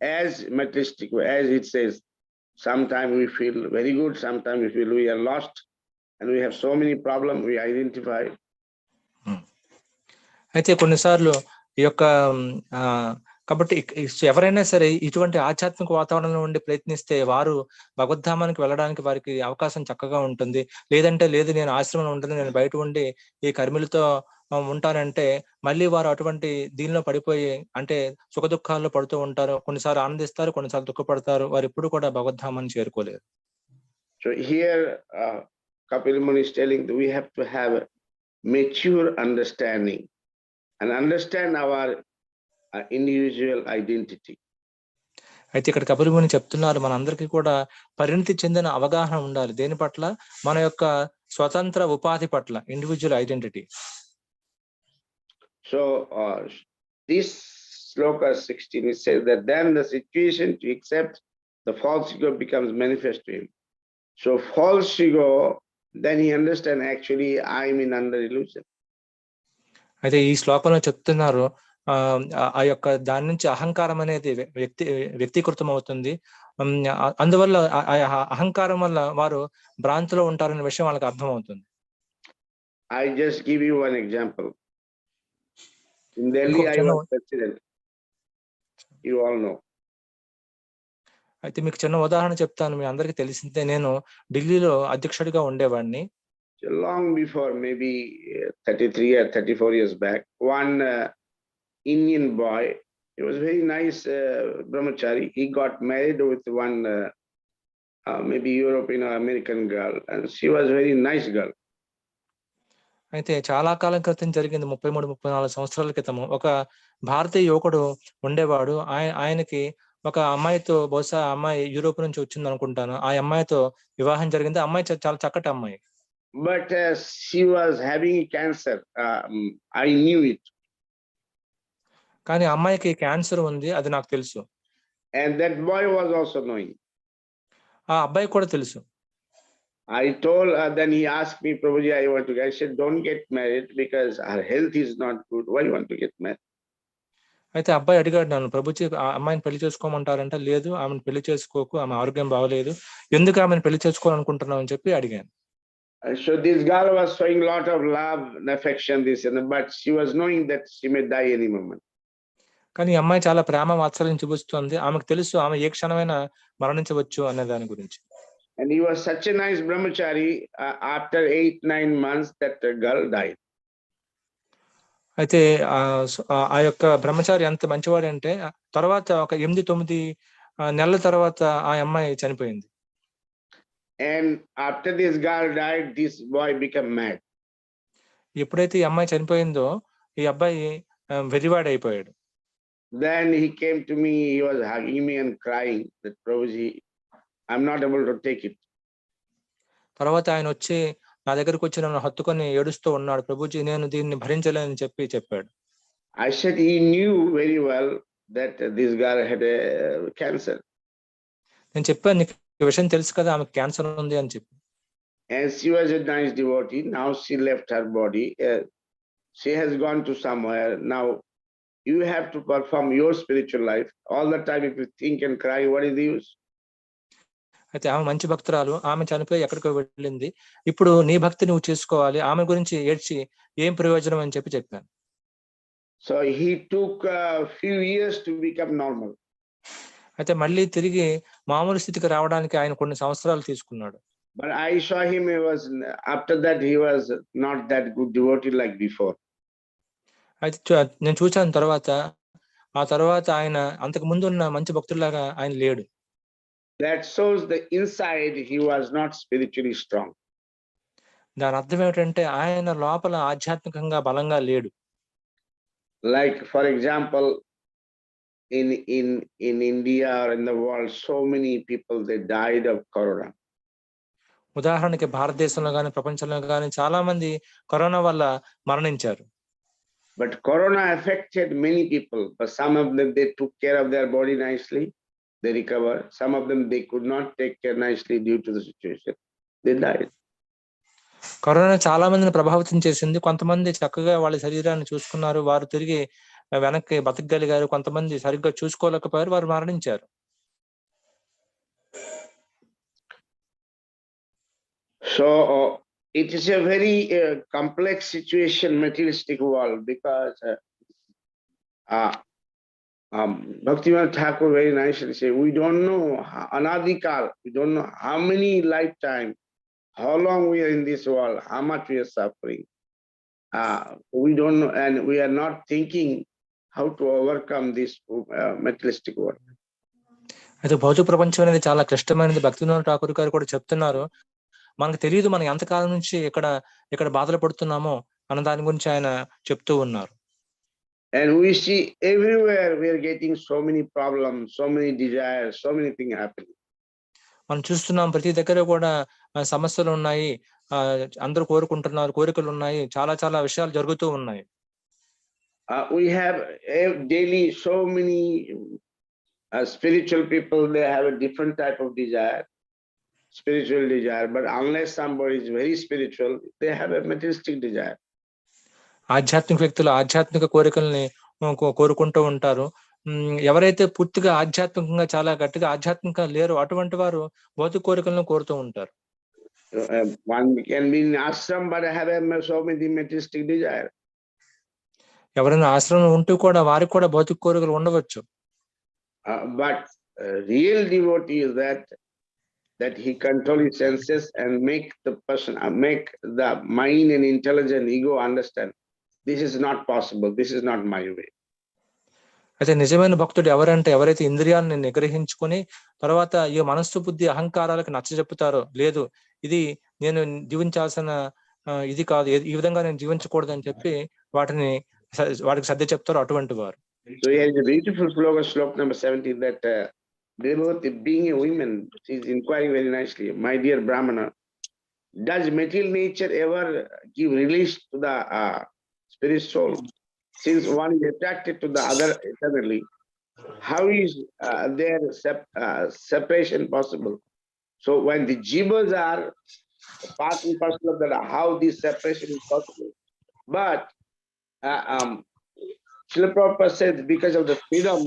A: as materialistic, as it says. Sometimes we feel very good, sometimes we feel we are lost, and we have so many problems we identify.
C: అయితే కొన్నిసార్లు ఈ యొక్క కాబట్టి ఎవరైనా సరే ఇటువంటి ఆధ్యాత్మిక వాతావరణంలో ఉండి ప్రయత్నిస్తే వారు భగవద్ధామానికి వెళ్ళడానికి వారికి అవకాశం చక్కగా ఉంటుంది. లేదంటే లేదు, నేను ఆశ్రమంలో ఉంటుంది, నేను బయట ఉండి ఈ కర్మిలతో ఉంటానంటే మళ్ళీ వారు అటువంటి దీనిలో పడిపోయి అంటే సుఖ దుఃఖాల్లో పడుతూ ఉంటారు. కొన్నిసార్లు ఆనందిస్తారు, కొన్నిసార్లు దుఃఖపడతారు. వారు ఎప్పుడు కూడా భగవద్ధామాన్ని చేరుకోలేరు.
A: So here Kapil Muni is telling that we have to have a mature understanding and understand our individual identity.
C: అయితే ఇక్కడ కపిల్ ముని చెప్తున్నారు, మనందరికీ కూడా పరిణతి చెందిన అవగాహన ఉండాలి. దేని పట్ల? మన యొక్క స్వతంత్ర ఉపాధి పట్ల, individual identity.
A: So this sloka 16, it says that then the situation to accept the false ego becomes manifest to him. So false ego, then he understands actually I am in under illusion.
C: అయితే ఈ శ్లోకంలో చెప్తున్నారు, ఆ యొక్క దాని నుంచి అహంకారం అనేది వ్యక్తీకృతం అవుతుంది. అందువల్ల అహంకారం వల్ల వారు భ్రాంతిలో ఉంటారనే విషయం వాళ్ళకి అర్థమవుతుంది.
A: I just give you one example. In Delhi, I was president. You all know.
C: అయితే మీకు చిన్న ఉదాహరణ చెప్తాను, మీ అందరికీ తెలిసిందే. నేను ఢిల్లీలో అధ్యక్షుడిగా ఉండేవాడిని.
A: Long before, maybe 33 or 34 years back, one Indian boy, he was very nice brahmachari. He got married with one maybe European or American girl, and she was very nice girl.
C: అయితే చాలా కాలం క్రితం జరిగింది, 33-34 సంవత్సరాల క్రితము. ఒక భారతీయ యువకుడు ఉండేవాడు. ఆయనకి ఒక అమ్మాయితో, బహుశా అమ్మాయి యూరోప్ నుంచి వచ్చింది అనుకుంటాను, ఆ అమ్మాయితో వివాహం జరిగింది. అమ్మాయి చాలా చక్కటి అమ్మాయి.
A: But she was having cancer. I knew it.
C: కానీ అమ్మాయికి క్యాన్సర్ ఉంది, అది నాకు తెలుసు.
A: And that boy was also knowing.
C: ఆ అబ్బాయి కూడా తెలుసు.
A: I told, then he asked me, Prabhuji, I want to get. I said, don't get married because her health is not good. Why you want to get married?
C: అయితే అబ్బాయి అడిగాడు నన్ను, ప్రభుజీ ఆ అమ్మాయిని పెళ్లి చేసుకోమంటారంట. లేదు, ఆమెను పెళ్లి చేసుకోకు, ఆమె ఆరోగ్యం బాగలేదు, ఎందుకు ఆమెను పెళ్లి చేసుకోవాలనుకుంటున్నావు అని చెప్పి అడిగాను.
A: So this girl was showing a lot of love and affection, this and that, but she was knowing that she may die any moment.
C: కానీ ఈ అమ్మాయి చాలా ప్రేమ వాత్సల్యం చూపిస్తుంది, ఆమెకు తెలుసు ఆమె ఏ క్షణమైనా మరణించవచ్చు అనే దాని గురించి.
A: And he was such a nice brahmachari. After 8-9 months, that girl died.
C: అయితే ఆ యొక్క బ్రహ్మచారి ఎంత మంచివాడు అంటే తర్వాత ఒక 8-9 నెలల తర్వాత ఆ అమ్మాయి చనిపోయింది.
A: And after this girl died, this boy became mad.
C: ఎప్పుడైతే ఈ అమ్మాయి చనిపోయిందో ఈ అబ్బాయి వెర్రివాడైపోయాడు.
A: Then he came to me, he was hugging me and crying that, Prabhuji, I'm not able to take it.
C: తర్వాత ఆయన వచ్చి నా దగ్గరకు వచ్చి నన్ను హత్తుకొని ఏడుస్తూ ఉన్నాడు, ప్రభుజీ నేను దీన్ని భరించలేనని చెప్పాడు.
A: I said he knew very well that this girl had a cancer.
C: నేను చెప్పాను, నీకు ఈ విషయం తెలుసు కదా, ఆమెకు క్యాన్సర్ ఉంది అని చెప్పి.
A: And she was a nice devotee. Now she left her body. She has gone to somewhere. Now you have to perform your spiritual life. All the time if you think and cry, what is the use?
C: అయితే ఆమె మంచి భక్తురాలు, ఆమె చనిపోయి ఎక్కడికో వెళ్ళింది. ఇప్పుడు నీ భక్తి నువ్వు చేసుకోవాలి, ఆమె గురించి ఏడ్చి ఏం ప్రయోజనం అని చెప్పాను.
A: So he took a few years to become normal.
C: అయితే మళ్ళీ తిరిగి మామూలు స్థితికి రావడానికి ఆయన కొన్ని సంవత్సరాలు తీసుకున్నాడు.
A: But I saw him, after that he was not that good devotee like before.
C: అయితే నేను చూసాను ఆ తర్వాత ఆయన అంతకు ముందు ఉన్న మంచి భక్తుల్లాగా ఆయన లేడు.
A: That shows the inside he was not spiritually strong.
C: దాని అర్థం ఏమిటంటే ఆయన లోపల ఆధ్యాత్మికంగా బలంగా లేడు.
A: Like, for example, in India or in the world, so many people, they died of corona.
C: ఉదాహరణకి భారతదేశంలో కానీ ప్రపంచంలో కానీ చాలా మంది కరోనా వల్ల మరణించారు.
A: But corona affected many people, but some of them, they took care of their body nicely, they recovered. Some of them, they could not take care nicely due to the situation, they died.
C: Corona చాలా మందిని ప్రభావితం చేసింది. కొంతమంది చక్కగా వాళ్ళ శరీరాన్ని చూసుకున్నారు, వారు తిరిగి వెనక్కి బతకగలిగారు. కొంతమంది సరిగ్గా చూసుకోలేకపోయారు, వారు మరణించారు.
A: So it is a very complex situation, materialistic world, because Bhaktivinoda Thakur very nicely say, we don't know anadikal, we don't know how many lifetime, how long we are in this world, how much we are suffering. We don't know, and we are not thinking how to overcome this materialistic world.
C: అయితే భౌతిక ప్రపంచం అనేది చాలా క్లిష్టమైనది. భక్తివినోద ఠాకూర్ గారు కూడా చెప్తున్నారు, మనకు తెలియదు మనం ఎంతకాలం నుంచి ఇక్కడ బాధలు పడుతున్నామో అన్న దాని గురించి ఆయన చెప్తూ ఉన్నారు.
A: And we see everywhere we are getting so many problems, so many desires, so many things happening.
C: మనం చూస్తున్నాం ప్రతి దగ్గర కూడా సమస్యలు ఉన్నాయి, అందరూ కోరుకుంటున్నారు, కోరికలు ఉన్నాయి, చాలా చాలా విషయాలు జరుగుతూ ఉన్నాయి.
A: We have daily so many spiritual people, they have a different type of desire, spiritual desire, but unless somebody is very spiritual, they have a materialistic desire.
C: ఆధ్యాత్మిక వ్యక్తులు ఆధ్యాత్మిక కోరికల్ని కోరుకుంటూ ఉంటారు. ఎవరైతే పూర్తిగా ఆధ్యాత్మికంగా చాలా గట్టిగా ఆధ్యాత్మికంగా లేరో అటువంటి వారు భౌతిక కోరికలను కోరుతూ ఉంటారు.
A: One can be in ashram but have so many materialistic desire.
C: ఎవరైనా ఆశ్రమం ఉంటూ కూడా వారికి కూడా భౌతిక కోరికలు ఉండవచ్చు.
A: But real devotee is that he control his senses and make the person, make the mind and intelligent ego understand this is not possible, this is not my way.
C: అయితే నిజమైన భక్తుడు ఎవరంటే ఎవరైతే ఇంద్రియాలను నిగ్రహించుకొని తర్వాత ఈ మనస్సు బుద్ధి అహంకారాలకు నచ్చజెప్పుతారో, లేదు ఇది నేను జీవించాల్సిన ఇది కాదు, ఈ విధంగా నేను జీవించకూడదు అని చెప్పి వాటికి సర్ది చెప్తారు అటువంటి వారు.
A: So here is a beautiful sloka number 17, that devotee, being a woman, she is inquiring very nicely, my dear Brahmana, does material nature ever give release to the spirit soul? Since one is attracted to the other eternally, how is their separation possible? So when the jivas are part and parcel of that, how this separation is possible? But Srila Prabhupada said, because of the freedom,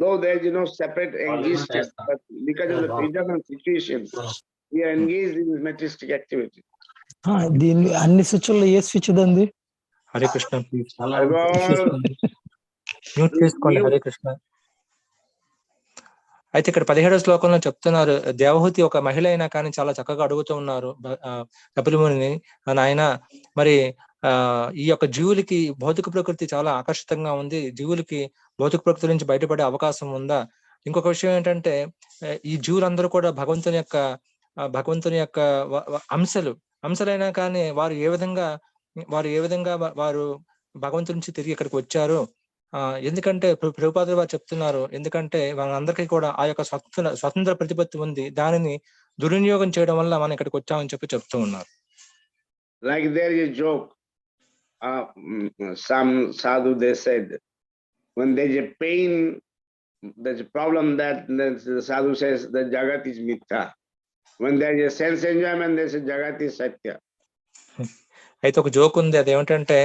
A: though there is no separate existence, but because of the freedom and situation, we are engaged in materialistic activity.
D: దీన్ని అన్ని స్విచ్ల్లో ఏ switch ఉంది?
C: Hare Krishna, mute చేసుకోండి. హరే కృష్ణ. అయితే ఇక్కడ 17వ శ్లోకంలో చెప్తున్నారు, దేవహూతి ఒక మహిళ అయినా కానీ చాలా చక్కగా అడుగుతూ ఉన్నారు కపిలమునిని, నాయన మరి ఈ యొక్క జీవులకి భౌతిక ప్రకృతి చాలా ఆకర్షితంగా ఉంది, జీవులకి భౌతిక ప్రకృతి నుంచి బయటపడే అవకాశం ఉందా? ఇంకొక విషయం ఏంటంటే ఈ జీవులందరూ కూడా భగవంతుని యొక్క అంశలైనా కానీ వారు ఏ విధంగా వారు భగవంతుడి నుంచి తిరిగి ఇక్కడికి వచ్చారు? ఎందుకంటే ప్రభుపాదులు వారు చెప్తున్నారు, ఎందుకంటే వాళ్ళందరికీ కూడా ఆ యొక్క స్వతంత్ర ప్రతిపత్తి ఉంది, దానిని దుర్వినియోగం చేయడం వల్ల మనం ఇక్కడికి వచ్చామని చెప్తూ ఉన్నారు.
A: Like there is a joke, some sadhu, they said, when there's a pain, there's a problem, that the sadhu says the jagat is mithya. When there is a sense enjoyment, there's a jagat is satya.
C: అయితే ఒక joke ఉంది, అది ఏమిటంటే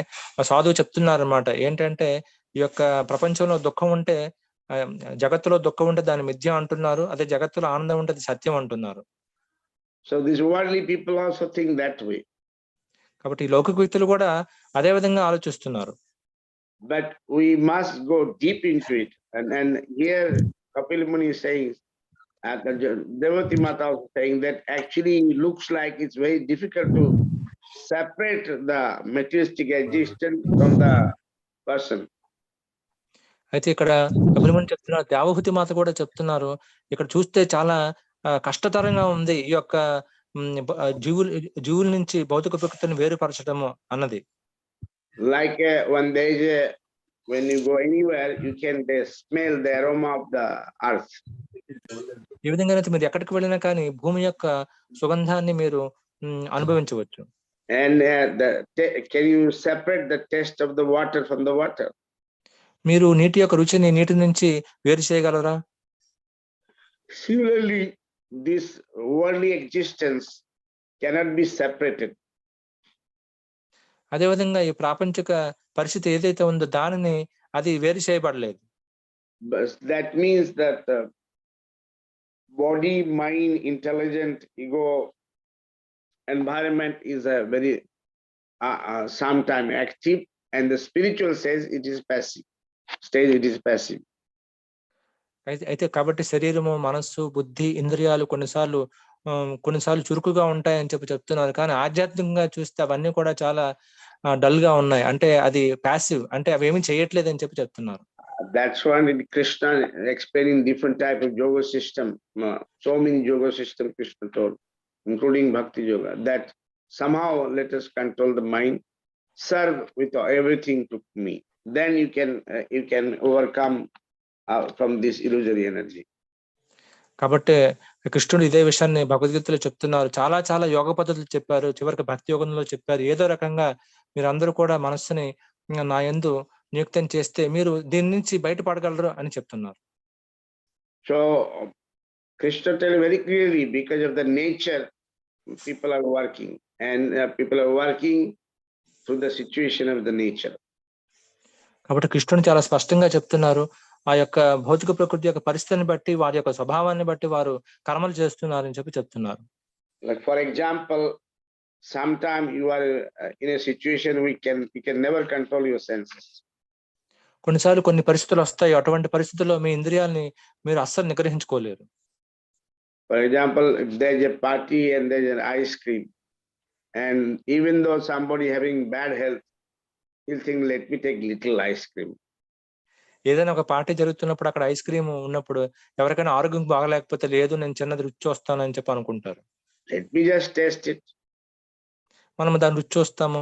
C: సాధువు చెప్తున్నారు అనమాట, ఏంటంటే ఈ యొక్క ప్రపంచంలో దుఃఖం ఉంటే, జగత్తులో దుఃఖం ఉంటే దాని మిథ్య అంటున్నారు, అదే జగత్తులో ఆనందం ఉంటే అది సత్యం అంటున్నారు.
A: So these worldly people also think that way.
C: కాబట్టి ఈ లౌకిక వ్యక్తులు కూడా అదే విధంగా ఆలోచిస్తున్నారు.
A: But we must go deep into it, and here Kapil Muni is saying, Devati Mata also saying that actually looks like it's very difficult to separate the materialistic existence from the person.
C: అయితే ఇక్కడ కపిలముని చెప్తున్నారు, దేవహూతి మాత కూడా చెప్తున్నారు, ఇక్కడ చూస్తే చాలా కష్టతరంగా ఉంది ఈ యొక్క జీవుల నుంచి భౌతిక ప్రకృతిని వేరుపరచడము అన్నది.
A: Like when there is when you go anywhere, you can smell the aroma of the earth.
C: ఈ విధంగా అయితే మీరు ఎక్కడికి వెళ్ళినా కానీ భూమి యొక్క సుగంధాన్ని మీరు అనుభవించవచ్చు.
A: And can you separate the taste of the water from the water?
C: మీరు నీటి యొక్క రుచిని నీటి నుంచి వేరు చేయగలరా?
A: Similarly, this worldly existence cannot be separated.
C: అదేవిధంగా ఈ ప్రాపంచిక పరిస్థితి ఏదైతే ఉందో దానిని అది వేరు చేయబడలేదు.
A: But that means that body, mind, intelligent, ego, environment is a very sometime active, and the spiritual says it is passive. Stage it is passive.
C: అయితే కాబట్టి శరీరము, మనస్సు, బుద్ధి, ఇంద్రియాలు కొన్నిసార్లు చురుకుగా ఉంటాయని చెప్తున్నారు. కానీ ఆధ్యాత్మికంగా చూస్తే అవన్నీ కూడా చాలా డల్ గా ఉన్నాయి. అంటే అది ప్యాసివ్, అంటే అవి ఏమీ చేయట్లేదు అని చెప్తున్నారు.
A: That's why Krishna explaining different type of yoga system, so many yoga system Krishna told, including Bhakti Yoga, that somehow let us control the mind, serve with everything to me. Then you can overcome from this illusory energy.
C: కాబట్టి కృష్ణుడు ఇదే విషయాన్ని భగవద్గీతలో చెప్తున్నారు. చాలా చాలా యోగ పద్ధతులు చెప్పారు, చివరికి భక్తి యోగంలో చెప్పారు. ఏదో రకంగా మీరందరూ కూడా మనస్సుని నా యందు నియుక్తం చేస్తే మీరు దీని నుంచి బయటపడగలరు అని చెప్తున్నారు.
A: So Krishna tell very clearly, because of the nature people are working, and people are working through the situation of the nature.
C: కాబట్టి కృష్ణుడు చాలా స్పష్టంగా చెప్తున్నారు, ఆ యొక్క భౌతిక ప్రకృతి యొక్క పరిస్థితిని బట్టి, వారి యొక్క స్వభావాన్ని బట్టి వారు కర్మలు చేస్తున్నారని చెప్తున్నారు.
A: Like for example, sometimes you are in a situation you can never control your senses.
C: కొన్నిసార్లు కొన్ని పరిస్థితులు వస్తాయి, అటువంటి పరిస్థితుల్లో మీ ఇంద్రియాలని మీరు అస్సలు నిగ్రహించుకోలేరు.
A: For example, if there's a party and there's an ice cream, and even though somebody having bad health, he'll think, let me take little ice cream.
C: ఏదైనా ఒక పార్టీ జరుగుతున్నప్పుడు అక్కడ ఐస్ క్రీమ్ ఉన్నప్పుడు ఎవరికైనా ఆరోగ్యం బాగలేకపోతే, లేదు నేను చిన్నది రుచి చూస్తానని అనుకుంటారు.
A: Let me just taste it.
C: మనం దాన్ని రుచి చూస్తాము.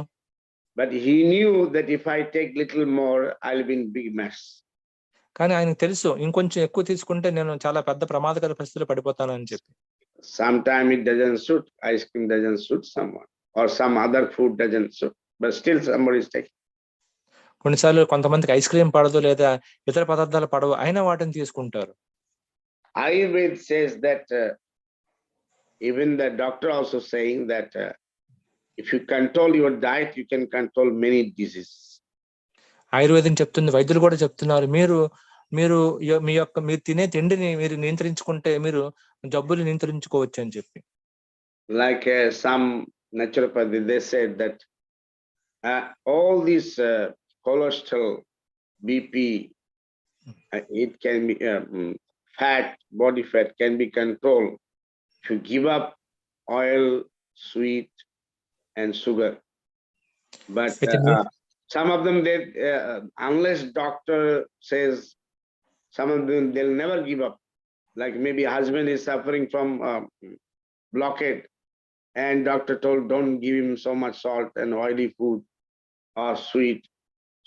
A: But he knew that if I take little more, I'll be in big mess.
C: కానీ ఆయనకు తెలుసు, ఇంకొంచెం ఎక్కువ తీసుకుంటే నేను చాలా పెద్ద ప్రమాదకర పరిస్థితుల్లో పడిపోతానని చెప్పి.
A: Sometimes it doesn't suit, ice cream doesn't suit someone, or some other food doesn't suit, but still somebody is taking.
C: కొన్నిసార్లు కొంతమందికి ఐస్ క్రీమ్ పడదు, లేదా ఇతర పదార్థాలు పడవు, అయినా వాటిని తీసుకుంటారు.
A: Ayurveda says that even the doctor also saying that if you control your diet, you can control many diseases.
C: ఆయుర్వేదం చెప్తుంది, వైద్యులు కూడా చెప్తున్నారు, మీరు మీరు తినే తిండిని మీరు నియంత్రించుకుంటే మీరు జబ్బులు నియంత్రించుకోవచ్చు అని చెప్పి.
A: Like some naturopathy, they said that all these cholesterol, BP, it can be fat, body fat can be controlled if you give up oil, sweet, and sugar. But some of them, they unless doctor says, some of them they'll never give up. Like maybe husband is suffering from blockade, and doctor told don't give him so much salt and oily food or sweet.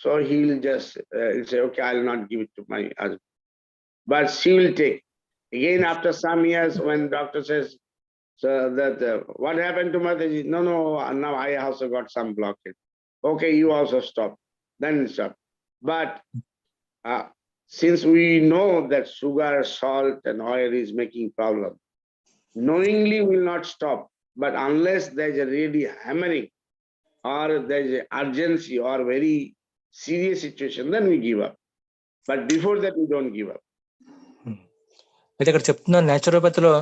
A: So he'll just he'll say, okay, I'll not give it to my husband. But she will take. Again, after some years, when doctor says, so that what happened to Mataji? No, now I also got some blockage. Okay, you also stop. Then stop. But since we know that sugar, salt, and oil is making problem, knowingly will not stop. But unless there's a really hammering, or there's an urgency or very serious situation, then we give up. But before that, we don't give up.
C: అయితే ఇక్కడ చెప్తున్నారు, నేచురోపతిలో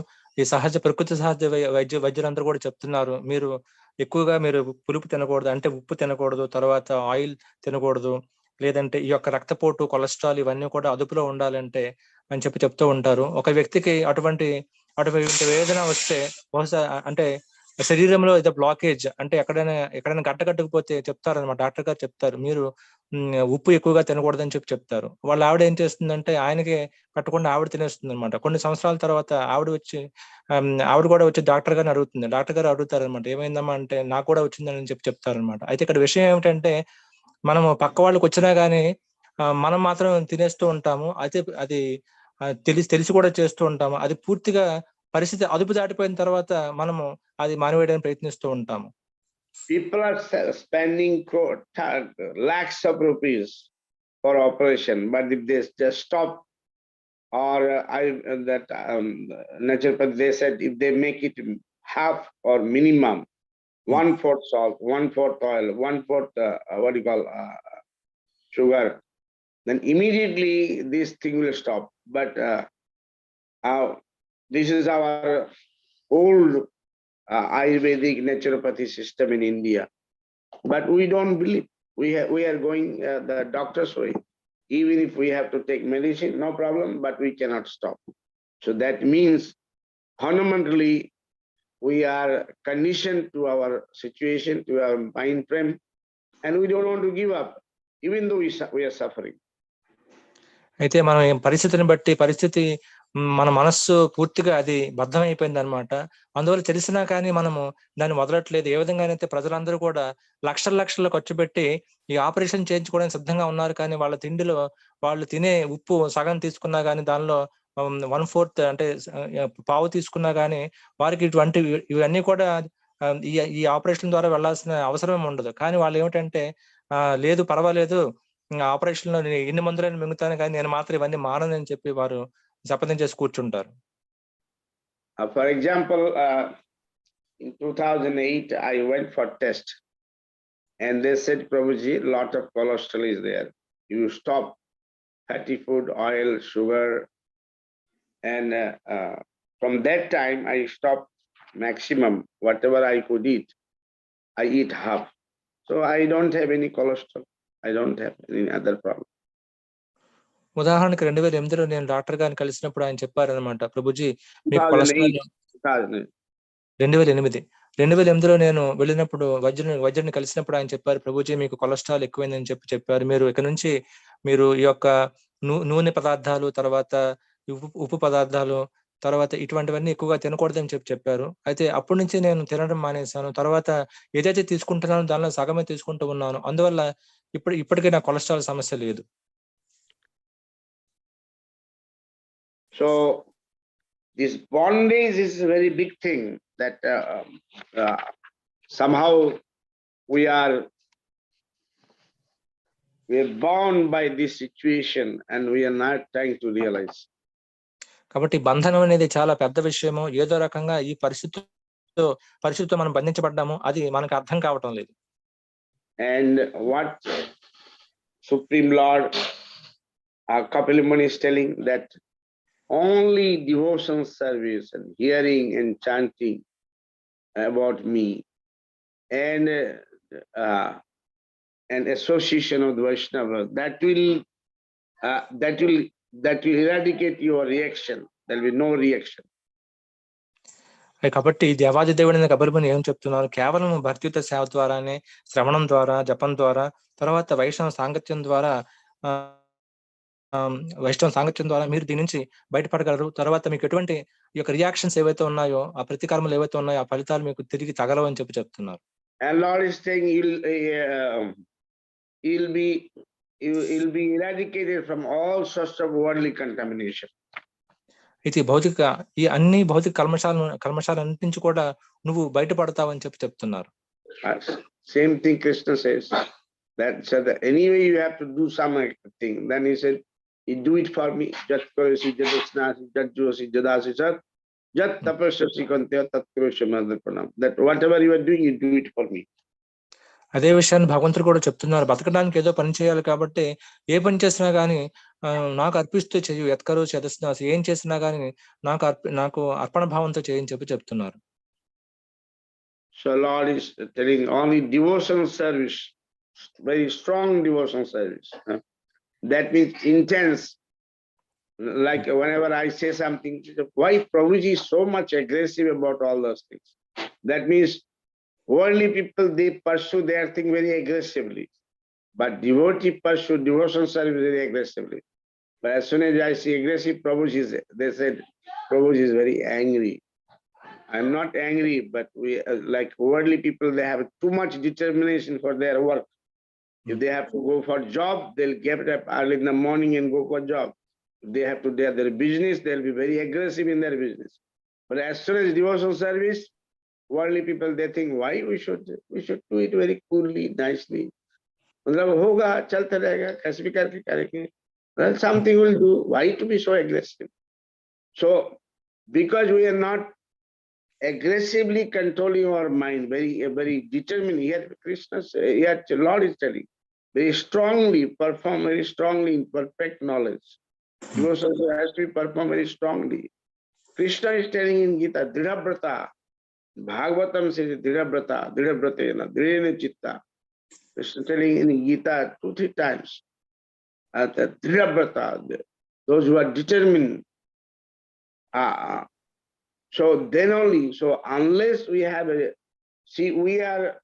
C: ఈ ప్రకృతి సహజ వైద్యులందరూ కూడా చెప్తున్నారు, మీరు ఎక్కువగా మీరు పులుపు తినకూడదు, అంటే ఉప్పు తినకూడదు, తర్వాత ఆయిల్ తినకూడదు, లేదంటే ఈ యొక్క రక్తపోటు, కొలెస్ట్రాల్ ఇవన్నీ కూడా అదుపులో ఉండాలంటే అని చెప్తూ ఉంటారు. ఒక వ్యక్తికి అటువంటి వేదన వస్తే బహుశా అంటే శరీరంలో ఏదో బ్లాకేజ్ అంటే ఎక్కడైనా గడ్డ కట్టకపోతే చెప్తారు అనమాట, డాక్టర్ గారు చెప్తారు మీరు ఉప్పు ఎక్కువగా తినకూడదని చెప్తారు. వాళ్ళ ఆవిడ ఏం చేస్తుందంటే ఆయనకి కట్టకుండా ఆవిడ తినేస్తుంది అనమాట. కొన్ని సంవత్సరాల తర్వాత ఆవిడ కూడా వచ్చి డాక్టర్ గారిని అడుగుతుంది. డాక్టర్ గారు అడుగుతారు అనమాట, ఏమైందమ్మా అంటే నాకు కూడా వచ్చిందని చెప్తారనమాట. అయితే ఇక్కడ విషయం ఏమిటంటే మనము పక్క వాళ్ళకి వచ్చినా గానీ మనం మాత్రం తినేస్తూ ఉంటాము. అయితే అది తెలిసి కూడా చేస్తూ ఉంటాము. అది పూర్తిగా పరిస్థితి అదుపు దాటిపోయిన తర్వాత మనము అది మానివేయడానికి ప్రయత్నిస్తూ ఉంటాము.
A: People are spending lakhs of rupees for operation, but if they just stop, or naturopath, they said if they make it half or minimum, 1/4 salt, 1/4 oil, 1/4 sugar, then immediately this thing will stop. But this is our old Ayurvedic naturopathy system in India, but we don't believe. We are going the doctor's way. Even if we have to take medicine, no problem, but we cannot stop. So that means fundamentally we are conditioned to our situation, to our mind frame, and we don't want to give up, even though we are suffering.
C: అయితే మనం పరిస్థితిని బట్టి మన మనస్సు పూర్తిగా అది బద్ధం అయిపోయింది అనమాట. అందువల్ల తెలిసినా కానీ మనము దాన్ని వదలట్లేదు. ఏ విధంగానైతే ప్రజలందరూ కూడా లక్షలు ఖర్చు పెట్టి ఈ ఆపరేషన్ చేయించుకోవడానికి సిద్ధంగా ఉన్నారు, కానీ వాళ్ళ తిండిలో వాళ్ళు తినే ఉప్పు సగం తీసుకున్నా కానీ దానిలో 1/4 అంటే పావు తీసుకున్నా కానీ వారికి ఇవన్నీ కూడా ఈ ఆపరేషన్ ద్వారా వెళ్లాల్సిన అవసరం ఉండదు. కానీ వాళ్ళు ఏమిటంటే లేదు పర్వాలేదు, ఆపరేషన్ లో ఎన్ని మందులైనా మింగుతాను కానీ నేను మాత్రం ఇవన్నీ మానని చెప్పి వారు శపథం చేసి కూర్చుంటారు.
A: For example, in 2008, I went for test, and they said, Prabhuji, lot of cholesterol is there. You stop fatty food, oil, sugar, and from that time I stopped maximum. Whatever I could eat, I eat half. So I don't have any cholesterol. I don't have any other problem.
C: ఉదాహరణకి 2008లో నేను doctor గారిని కలిసినప్పుడు ఆయన చెప్పారనమాట, ప్రభుజీ మీకు cholesterol 2008లో నేను వెళ్ళినప్పుడు వైద్యుడిని కలిసినప్పుడు ఆయన చెప్పారు, ప్రభుజీ మీకు కొలెస్ట్రాల్ ఎక్కువైందని చెప్పారు. మీరు ఇక నుంచి మీరు ఈ యొక్క నూనె పదార్థాలు, తర్వాత ఉప్పు పదార్థాలు, తర్వాత ఇటువంటివన్నీ ఎక్కువగా తినకూడదని చెప్పారు. అయితే అప్పటి నుంచి నేను తినడం మానేశాను. తర్వాత ఏదైతే తీసుకుంటున్నానో దానిలో సగమే తీసుకుంటూ ఉన్నాను. అందువల్ల ఇప్పటికీ నాకు కొలెస్ట్రాల్ సమస్య లేదు.
A: So this bondage is a very big thing that somehow we are bound by this situation and we are not trying to realize.
C: కాబట్టి బంధనం అనేది చాలా పెద్ద విషయము. ఏదో రకంగా ఈ పరిస్థితితో మనం బంధించబడ్డాము, అది మనకు అర్థం కావటం లేదు.
A: And what Supreme Lord Kapil Muni is telling, that only devotion service and hearing and chanting about me and association of the Vaishnava, that will eradicate your reaction. There will be no reaction.
C: కాబట్టి దేవాది దేవుడైన కపిల్ ముని ఏం చెప్తున్నారు, కేవలం భక్తియుత సేవ ద్వారానే, శ్రవణం ద్వారా, జపం ద్వారా, తర్వాత వైష్ణవ సాంగత్యం ద్వారా మీరు దీని నుంచి బయటపడగలరు. తర్వాత మీకు ఎటువంటి ఈ యొక్క రియాక్షన్స్ ఏవైతే ఉన్నాయో, ఆ ప్రతికర్మలు ఏవైతే ఉన్నాయో, ఆ ఫలితాలు మీకు తిరిగి తగలవని చెప్తున్నారు.
A: And Lord is saying you'll be eradicated from all sorts of worldly contamination.
C: ఇది ఈ అన్ని భౌతిక కల్మషాలన్నిటి నుంచి కూడా నువ్వు బయటపడతావని చెప్తున్నారు.
A: Same thing Krishna says, that anyway you have to do something. Then he said, you do it for me. Jat karasi jadasnasi jat juasi jadasi sat jat tapasasi kantya tat kurushamadapranam. That whatever you are doing, you do it for me.
C: అదే విషయాన్ని భగవంతుడు కూడా చెప్తున్నారు. బతకడానికి ఏదో పని చేయాలి కాబట్టి ఏ పని చేసినా గానీ నాకు అర్పిస్తూ చెయ్యు, ఎత్కరు చదస్నాసి, ఏం చేసినా గానీ నాకు అర్పణ భావంతో చేయని చెప్తున్నారు.
A: So Lord is telling only devotional service, very strong devotional service. That means intense. Like whenever I say something, why Prabhuji is so much aggressive about all those things? That means worldly people, they pursue their thing very aggressively. But devotee pursue devotional service very aggressively. But as soon as I see aggressive Prabhuji, they said, Prabhuji is very angry. I'm not angry, but we like worldly people, they have too much determination for their work. If they have to go for job, they'll get up early in the morning and go for job. If they have to do their business, they'll be very aggressive in their business. But as soon as devotional service, worldly people, they think, why we should do it very coolly, nicely. मतलब होगा, चलता रहेगा, कैसे भी करके करेंगे. Well, something will do. Why to be so aggressive? So, because we are not aggressively controlling our mind, very determined. Here, Krishna, here Lord is telling, very strongly perform very strongly in perfect knowledge. Devotion has to be performed very strongly. Krishna is telling in Gita, Dridhabrata. Bhagavatam says Dridhabrata, Dridhabratena, Dridhena Chitta. Krishna telling in Gita 2-3 times. Dridhabrata, those who are determined. So then only, so unless we have we are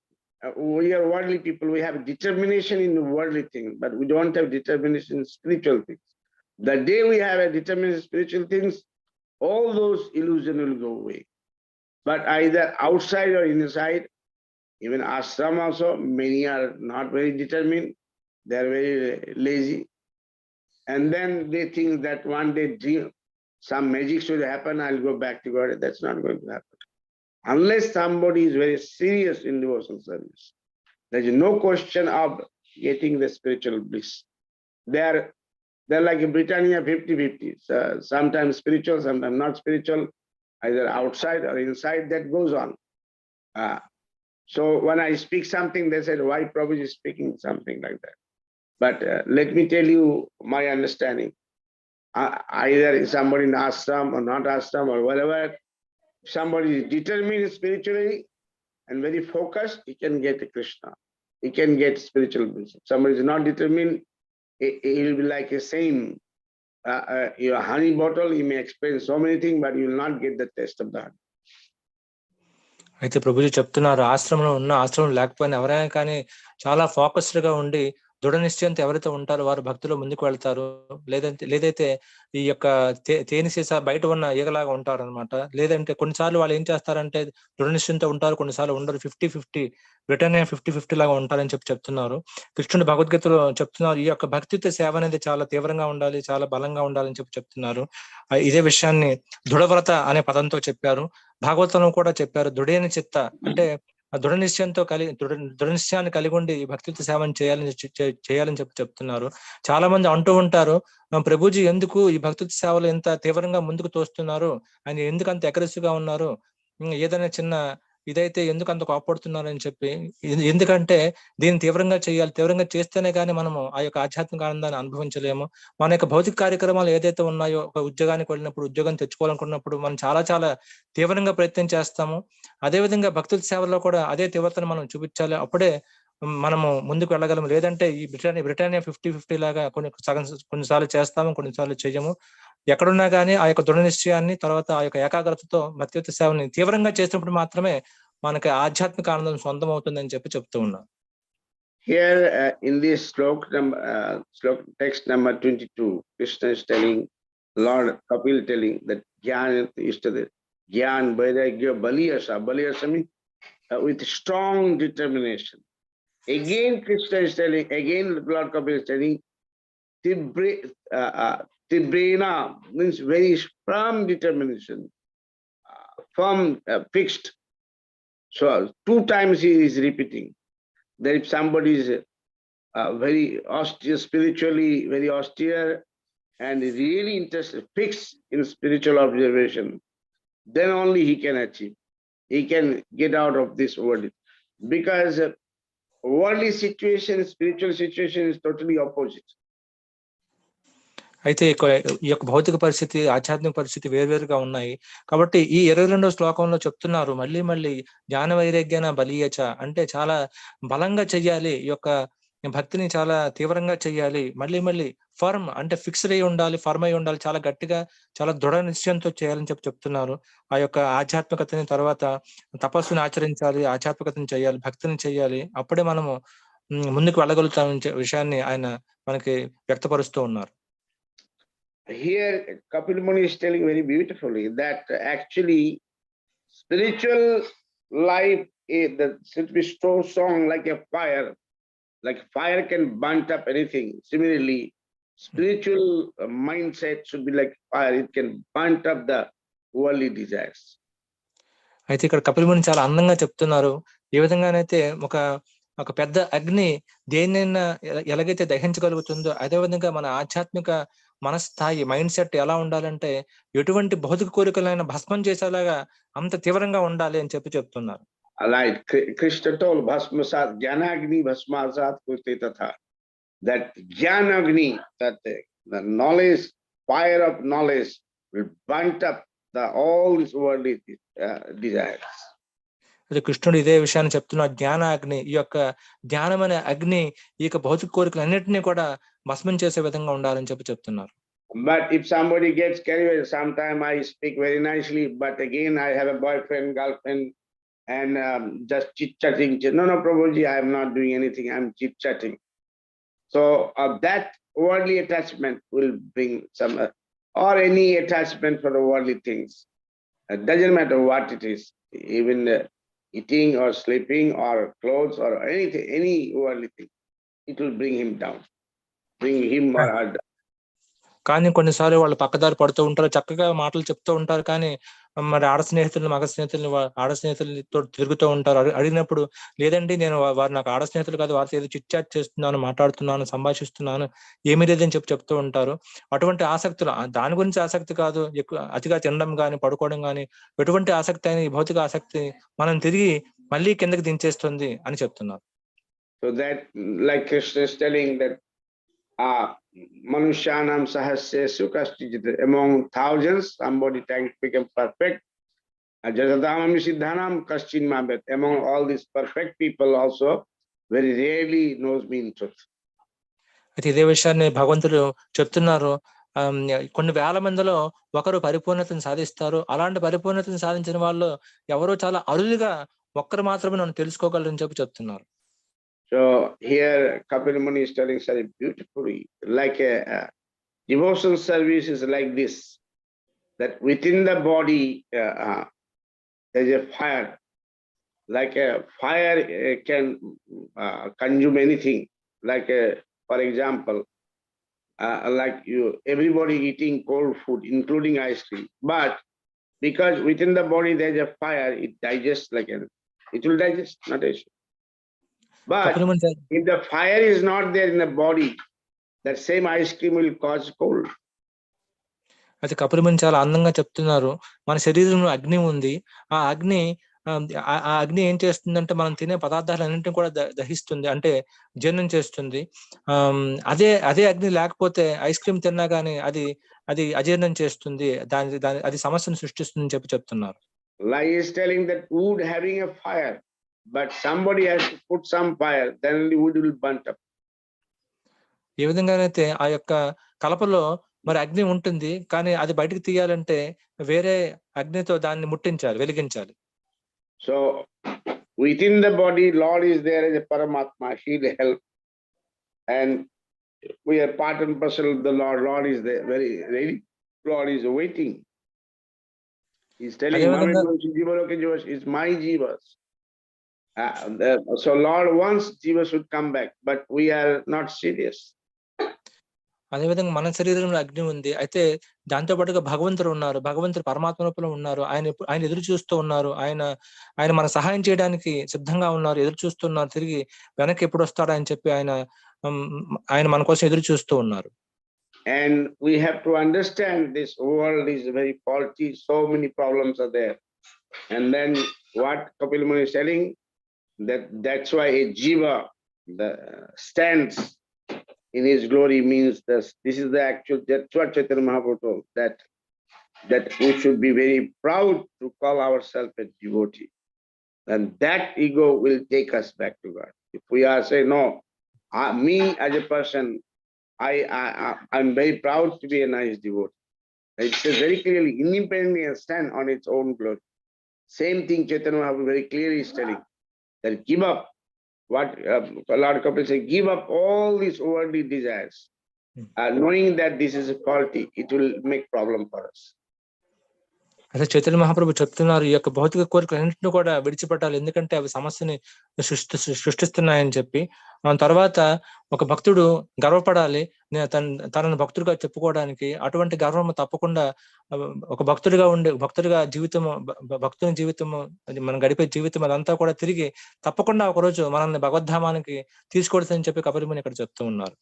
A: worldly people, we have determination in worldly things, but we don't have determination in spiritual things. The day we have a determination in spiritual things, all those illusions will go away. But either outside or inside, even ashram also, many are not very determined, they are very lazy. And then they think that one day some magic should happen, I'll go back to God. That's not going to happen. Unless somebody is very serious in devotional service, there's no question of getting the spiritual bliss. They're like a Britannia 50-50. So sometimes spiritual, sometimes not spiritual, either outside or inside, that goes on. So when I speak something, they said, why Prabhuji is speaking something like that? But let me tell you my understanding. Either somebody in ashram or not ashram or whatever, somebody is determined spiritually and very focused, he can get Krishna. He can get spiritual bliss. Somebody is not determined, he will be like a same your honey bottle. You may explain so many things, but you will not get the taste of the honey.
C: అయితే ప్రభుజీ చెప్తున్నారు, ఆశ్రమంలో ఉన్న ఆశ్రమం లేకపోయినా ఎవరైనా కానీ చాలా focused గా ఉండి దృఢ నిశ్చయంతో ఎవరైతే ఉంటారో వారు భక్తిలో ముందుకు వెళ్తారు. లేదైతే ఈ యొక్క తేనె సీసా బయట ఉన్న ఈగలాగా ఉంటారు అనమాట. లేదంటే కొన్నిసార్లు వాళ్ళు ఏం చేస్తారంటే దృఢ నిశ్చయంతో ఉంటారు, కొన్నిసార్లు ఉండరు. 50-50 బ్రిటానియా 50-50 లాగా ఉంటారని చెప్తున్నారు. కృష్ణుడు భగవద్గీతలో చెప్తున్నారు, ఈ యొక్క భక్తితో సేవ అనేది చాలా తీవ్రంగా ఉండాలి, చాలా బలంగా ఉండాలని చెప్తున్నారు. ఇదే విషయాన్ని దృఢవ్రత అనే పదంతో చెప్పారు. భాగవతంలో కూడా చెప్పారు, దృఢైన చిత్త అంటే దృఢ నిశ్చయంతో దృఢ నిశ్చయాన్ని కలిగి ఉండి భక్తితో సేవను చేయాలని చెప్తున్నారు. చాలా మంది అంటూ ఉంటారు, ప్రభుజీ ఎందుకు ఈ భక్తి సేవలు ఎంత తీవ్రంగా ముందుకు తోస్తున్నారు, ఆయన ఎందుకు అంత అగ్రెసివ్ గా ఉన్నారు, ఏదైనా చిన్న ఇదైతే ఎందుకు అంత కోపడుతున్నారు అని చెప్పి. ఎందుకంటే దీన్ని తీవ్రంగా చేయాలి, తీవ్రంగా చేస్తేనే కానీ మనము ఆ యొక్క ఆధ్యాత్మిక ఆనందాన్ని అనుభవించలేము. మన యొక్క భౌతిక కార్యక్రమాలు ఏదైతే ఉన్నాయో, ఒక ఉద్యోగానికి వెళ్ళినప్పుడు, ఉద్యోగం తెచ్చుకోవాలనుకున్నప్పుడు మనం చాలా తీవ్రంగా ప్రయత్నం చేస్తాము. అదేవిధంగా భక్తుల సేవలో కూడా అదే తీవ్రతను మనం చూపించాలి, అప్పుడే మనము ముందుకు వెళ్ళగలము. లేదంటే ఈ బ్రిటానియా 50-50 లాగా కొన్నిసార్లు చేస్తాము, కొన్నిసార్లు చేయము. ఎక్కడున్నా కానీ ఆ యొక్క దృఢ నిశ్చయాన్ని, తర్వాత ఆ యొక్క ఏకాగ్రతతో భక్తియుత సేవని తీవ్రంగా చేసినప్పుడు మాత్రమే మనకి ఆధ్యాత్మిక ఆనందం సొంతం అవుతుందని చెప్తూ ఉన్నాం.
A: Here in this text number 22, Krishna is telling, Lord Kapil telling that Gyan Vairagya Baliyasa means with strong determination. Again Krishna is telling, again Lord Kapil is telling, Tibrena means very firm determination, firm, fixed. So 2 times he is repeating that if somebody is very austere, spiritually very austere and really interested, fixed in spiritual observation, then only he can achieve. He can get out of this world. Because worldly situation, spiritual situation is totally opposite.
C: అయితే ఈ యొక్క భౌతిక పరిస్థితి, ఆధ్యాత్మిక పరిస్థితి వేరువేరుగా ఉన్నాయి. కాబట్టి ఈ 22వ శ్లోకంలో చెప్తున్నారు, మళ్ళీ జ్ఞాన వైరాగ్యాన బలీయచ అంటే చాలా బలంగా చెయ్యాలి. ఈ యొక్క భక్తిని చాలా తీవ్రంగా చేయాలి. మళ్ళీ మళ్ళీ ఫర్మ్ అంటే ఫిక్స్డ్ అయి ఉండాలి, ఫర్మ్ అయి ఉండాలి. చాలా గట్టిగా, చాలా దృఢ నిశ్చయంతో చేయాలని చెప్తున్నారు. ఆ యొక్క ఆధ్యాత్మికతని, తర్వాత తపస్సుని ఆచరించాలి, ఆధ్యాత్మికతని చేయాలి, భక్తిని చేయాలి. అప్పుడే మనము ముందుకు వెళ్ళగలుగుతామనే విషయాన్ని ఆయన మనకి వ్యక్తపరుస్తూ ఉన్నారు.
A: Here Kapil Muni is telling very beautifully that actually spiritual life should be so strong like a fire. Like fire can burn up anything. Similarly, spiritual mindset should be like fire. It can burn up the worldly desires.
C: అయితే ఇక్కడ కపిల్ ముని చాలా అందంగా చెప్తున్నారు. ఏ విధంగానైతే ఒక పెద్ద అగ్ని దేన్నైనా ఎలాగైతే దహించగలుగుతుందో, అదే విధంగా మన ఆధ్యాత్మిక మనస్థాయి, మైండ్ సెట్ ఎలా ఉండాలంటే ఎటువంటి భౌతిక కోరికలైనా భస్మం చేసేలాగా అంత తీవ్రంగా ఉండాలి అని చెప్తున్నారు.
A: Like Krishna told, Bhasmasat, Jnanagni Bhasmasat Kurte Tatha. That Jnanagni, that the knowledge, fire of knowledge will burn up all these worldly desires.
C: కృష్ణుడు ఇదే విషయాన్ని చెప్తున్న జ్ఞాన అగ్ని, ఈ యొక్క జ్ఞానం అనే అగ్ని ఈ యొక్క భౌతిక కోరికలన్నింటినీ కూడా భస్మం చేసే విధంగా ఉండాలని చెప్తున్నారు.
A: But if somebody gets carried away, sometime I speak very nicely, but again I have a boyfriend, girlfriend, and just chit-chatting. No, Prabhuji, I am not doing anything, I am chit-chatting. So that worldly attachment will bring some, or any attachment for the worldly things. It doesn't matter what it is, even eating or sleeping or clothes or anything, any worldly thing, it will bring him down, bring him or her down.
C: కానీ కొన్నిసార్లు వాళ్ళు పక్కదారి పడుతూ ఉంటారు, చక్కగా మాటలు చెప్తూ ఉంటారు, కానీ మరి ఆడ స్నేహితులతో తిరుగుతూ ఉంటారు. అడిగినప్పుడు లేదండి, నేను వారు నాకు ఆడ స్నేహితులు కాదు, వారితో ఏదో చిట్ చాట్ చేస్తున్నాను, మాట్లాడుతున్నాను, సంభాషిస్తున్నాను, ఏమీ లేదని చెప్తూ ఉంటారు. అటువంటి ఆసక్తులు, దాని గురించి ఆసక్తి కాదు, ఎక్కువ అతిగా తినడం కానీ పడుకోవడం కానీ ఎటువంటి ఆసక్తి అయినా ఈ భౌతిక ఆసక్తి మనం తిరిగి మళ్ళీ కిందకి దించేస్తుంది అని చెప్తున్నారు.
A: So that, like Krishna is telling that Manushanam Sahasya Kashchit, among thousands, somebody trying to become perfect. Jasadamami Siddhanam Kaschin Mabet. Among all these perfect people also, very rarely knows me in truth.
C: అయితే ఇదే విషయాన్ని భగవంతుడు చెప్తున్నారు. కొన్ని వేల మందిలో ఒకరు పరిపూర్ణతను సాధిస్తారు. అలాంటి పరిపూర్ణతను సాధించిన వాళ్ళు ఎవరో చాలా అరుదుగా ఒక్కరు మాత్రమే నన్ను తెలుసుకోగలరని చెప్తున్నారు.
A: So here Kapil Muni is telling very beautifully, like a devotional service is like this, that within the body there is a fire. Like a fire can consume anything. Like for example, like everybody eating cold food, including ice cream. But because within the body there is a fire, it digests it will digest, not an issue. But if the fire is not there in the body, that same ice cream will cause cold.
C: అయితే కపిల్ ముని చాలా అందంగా చెప్తున్నారు. మన శరీరంలో అగ్ని ఉంది. ఆ అగ్ని ఏం చేస్తుందంటే మనం తినే పదార్థాలన్నింటినీ కూడా దహిస్తుంది, అంటే జీర్ణం చేస్తుంది. అదే అగ్ని లేకపోతే ఐస్ క్రీమ్ తిన్నా గానీ అది అజీర్ణం చేస్తుంది, అది సమస్యను సృష్టిస్తుందని చెప్తున్నారు.
A: Like is telling that wood having a fire, but somebody has to put some fire, then the wood will burn up.
C: ఏ విధంగానైతే ఆ యొక్క కలపలో మరి అగ్ని ఉంటుంది, కానీ అది బయటకు తీయాలంటే వేరే అగ్నితో దాన్ని ముట్టించాలి, వెలిగించాలి.
A: So within the body, Lord is there as a Paramatma, He will help, and we are part and parcel of the Lord. Lord is there, very ready. Lord is waiting. He's telling it's my jivas. So Lord wants jivas should come back, but we are not serious.
C: అదేవిధంగా మన శరీరంలో అగ్ని ఉంది, అయితే దాంతో పాటుగా భగవంతుడు ఉన్నారు, భగవంతుడు పరమాత్మ రూపంలో ఉన్నారు. ఆయన ఎదురు చూస్తూ ఉన్నారు, ఆయన మన సహాయం చేయడానికి సిద్ధంగా ఉన్నారు, ఎదురు చూస్తున్నారు. తిరిగి వెనక్కి ఎప్పుడు వస్తాడా అని చెప్పి ఆయన మన కోసం ఎదురు చూస్తూ ఉన్నారు.
A: And we have to understand this world is very faulty, so many problems are there. And then what Kapil Muni is telling, that's why a jiva stands in his glory, means this is the actual, that's what Chaitanya Mahaprabhu told, that we should be very proud to call ourselves a devotee. And that ego will take us back to God. If we are say, no, Me as a person, I'm very proud to be a nice devotee. It says very clearly, independently stand on its own glory. Same thing Chaitanya Mahaprabhu very clearly is telling, that give up what Lord Kapil said, give up all these worldly desires. Knowing that this is a faulty, it will make problem for us.
C: అదే చైతన్య మహాప్రభు చెప్తున్నారు, ఈ యొక్క భౌతిక కోరికలన్నింటినీ కూడా విడిచిపెట్టాలి, ఎందుకంటే అవి సమస్యని సృష్టిస్తున్నాయని చెప్పి. తర్వాత ఒక భక్తుడు గర్వపడాలి తనను భక్తుడిగా చెప్పుకోవడానికి. అటువంటి గర్వం తప్పకుండా ఒక భక్తుడిగా జీవితము, భక్తుని జీవితము, మనం గడిపే జీవితం అదంతా కూడా తిరిగి తప్పకుండా ఒకరోజు మనల్ని భగవద్ధామానికి తీసుకొడుతుందని చెప్పి కపిల ముని ఇక్కడ చెప్తూ ఉన్నారు.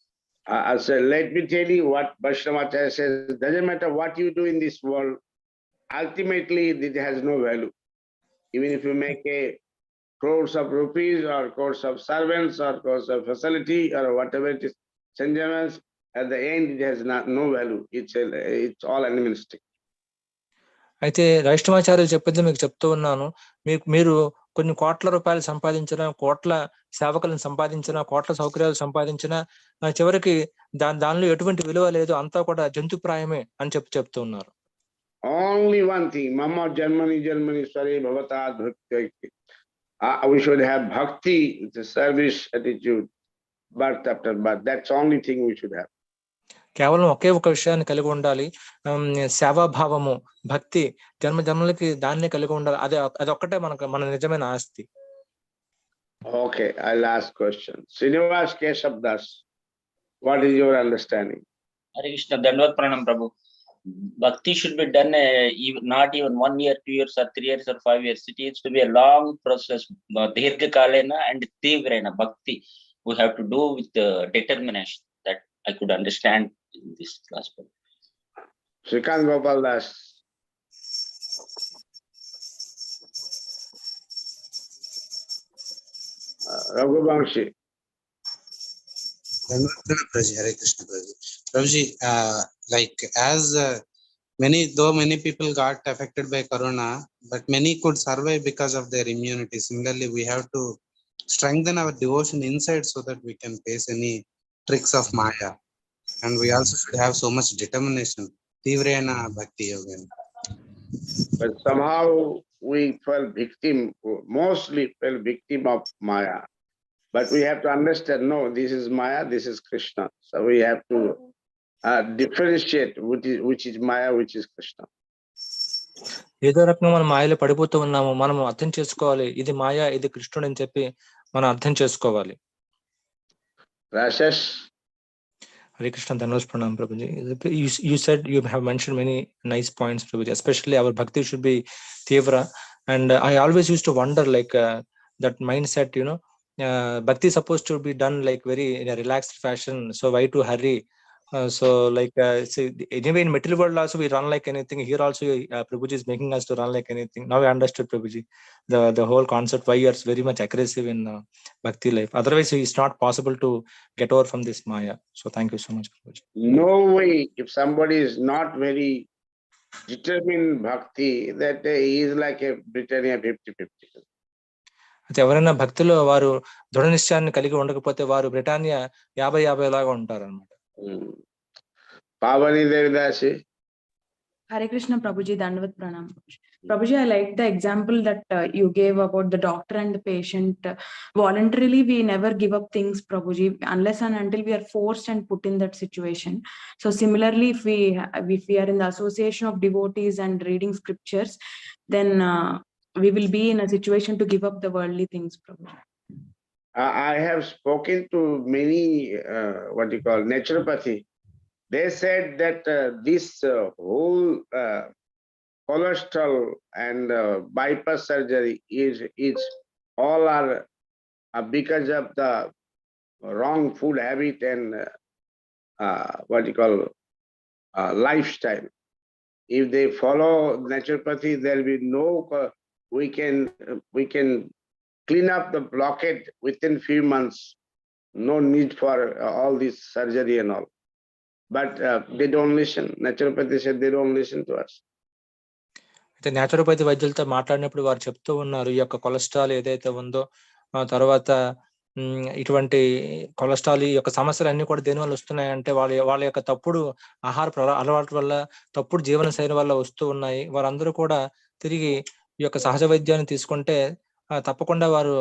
A: So let me tell you what Vaishnavacharya says. Doesn't matter what you do in this world, ultimately it has no value. Even if you make a crores of rupees or crores of servants or crores of facility or whatever it is, sentiments, at the end it has no value. It's all animalistic.
C: అయితే వైష్ణవాచార్యులు చెప్పేది మీకు చెప్తూ ఉన్నాను, మీరు కొన్ని కోట్ల రూపాయలు సంపాదించిన, కోట్ల సేవకులను సంపాదించిన, కోట్ల సౌకర్యాలు సంపాదించిన, చివరికి దానిలో ఎటువంటి విలువ లేదు, అంతా కూడా జంతుప్రాయమే అని చెప్తూ ఉన్నారు.
A: Only one thing, mama Germany sorry Bhagavata bhakti. We should have bhakti, the service attitude, birth after birth. That's the only thing we should have.
C: కేవలం ఒకే ఒక విషయాన్ని కలిగి ఉండాలి, సేవాభావము, భక్తి, జన్మలకి దాన్నే కలిగి ఉండాలి. అదొక్కటే మన నిజమైన ఆస్తి.
A: Okay, I'll ask question. Srinivas Keshav Das, what is your understanding?
B: Hare Krishna, Dandavad Pranam Prabhu. Bhakti should be done not even 1 year, 2 years or 3 years or 5 years. It needs to be a long process. Dirgha kalena and tivrena bhakti we have to do with determination. That I could understand in this class.
A: Srikant Gopal Das. Raghubamshi.
E: Hare Krishna Prabhuji. Like as many people got affected by corona, but many could survive because of their immunity. Similarly, we have to strengthen our devotion inside so that we can face any tricks of Maya, and we also should have so much determination. Tivrena bhakti yoga.
A: But somehow we mostly fell victim of Maya. But we have to understand, no, this is Maya, this is Krishna. So we have to differentiate which is Maya, which is Krishna.
C: ఏదో రకంగా మనం మాయలో పడిపోతూ ఉన్నాము, మనం అర్థం చేసుకోవాలి, ఇది మాయ, ఇది కృష్ణుడు అని చెప్పి మనం అర్థం చేసుకోవాలి.
A: Rashesh.
C: Hare Krishna, Dandavad Pranam Prabhuji. You said, you have mentioned many nice points, Prabhuji. Especially our bhakti should be tivra, and I always used to wonder, like that mindset, bhakti is supposed to be done like very in a relaxed fashion. So why to hurry? So like anyway in material world also we run like anything. Here also Prabhuji is making us to run like anything. Now I understood, Prabhuji, the whole concept why you are very much aggressive in bhakti life. Otherwise it's not possible to get over from this Maya. So thank you so much, Prabhuji.
A: No way, if somebody is not very determined bhakti, that he is like a Britannia 50-50.
C: అయితే ఎవరైనా భక్తిలో వారు దృఢ నిశ్చయాన్ని కలిగి ఉండకపోతే వారు Britannia 50-50 లాగా ఉంటారు అన్నమాట.
A: Pavani Devidasi.
F: Hare Krishna Prabhuji, Dandavad Pranam. Prabhuji, I like the example that you gave about the doctor and the patient. Voluntarily, we never give up things, Prabhuji, unless and until we are forced and put in that situation. So similarly, if we are in the association of devotees and reading scriptures, then we will be in a situation to give up the worldly things, Prabhuji.
A: I have spoken to many, naturopathy. They said that this whole cholesterol and bypass surgery is all are because of the wrong food habit and lifestyle. If they follow naturopathy, there will be no. We can clean up the blockade within few months. No need for all this surgery and all. But they don't listen. Naturopathy said they don't listen to us.
C: అయితే naturopathy వైద్యులతో మాట్లాడినప్పుడు వారు చెప్తూ ఉన్నారు, ఈ యొక్క cholesterol ఏదైతే ఉందో, తర్వాత ఇటువంటి కొలెస్ట్రాల్ ఈ యొక్క సమస్యలు అన్ని కూడా దేని వల్ల వస్తున్నాయంటే వాళ్ళ యొక్క తప్పుడు ఆహార అలవాట్ల వల్ల, తప్పుడు జీవన శైలి వల్ల వస్తూ ఉన్నాయి. వారందరూ కూడా తిరిగి ఈ యొక్క సహజ వైద్యాన్ని తీసుకుంటే తప్పకుండా వారు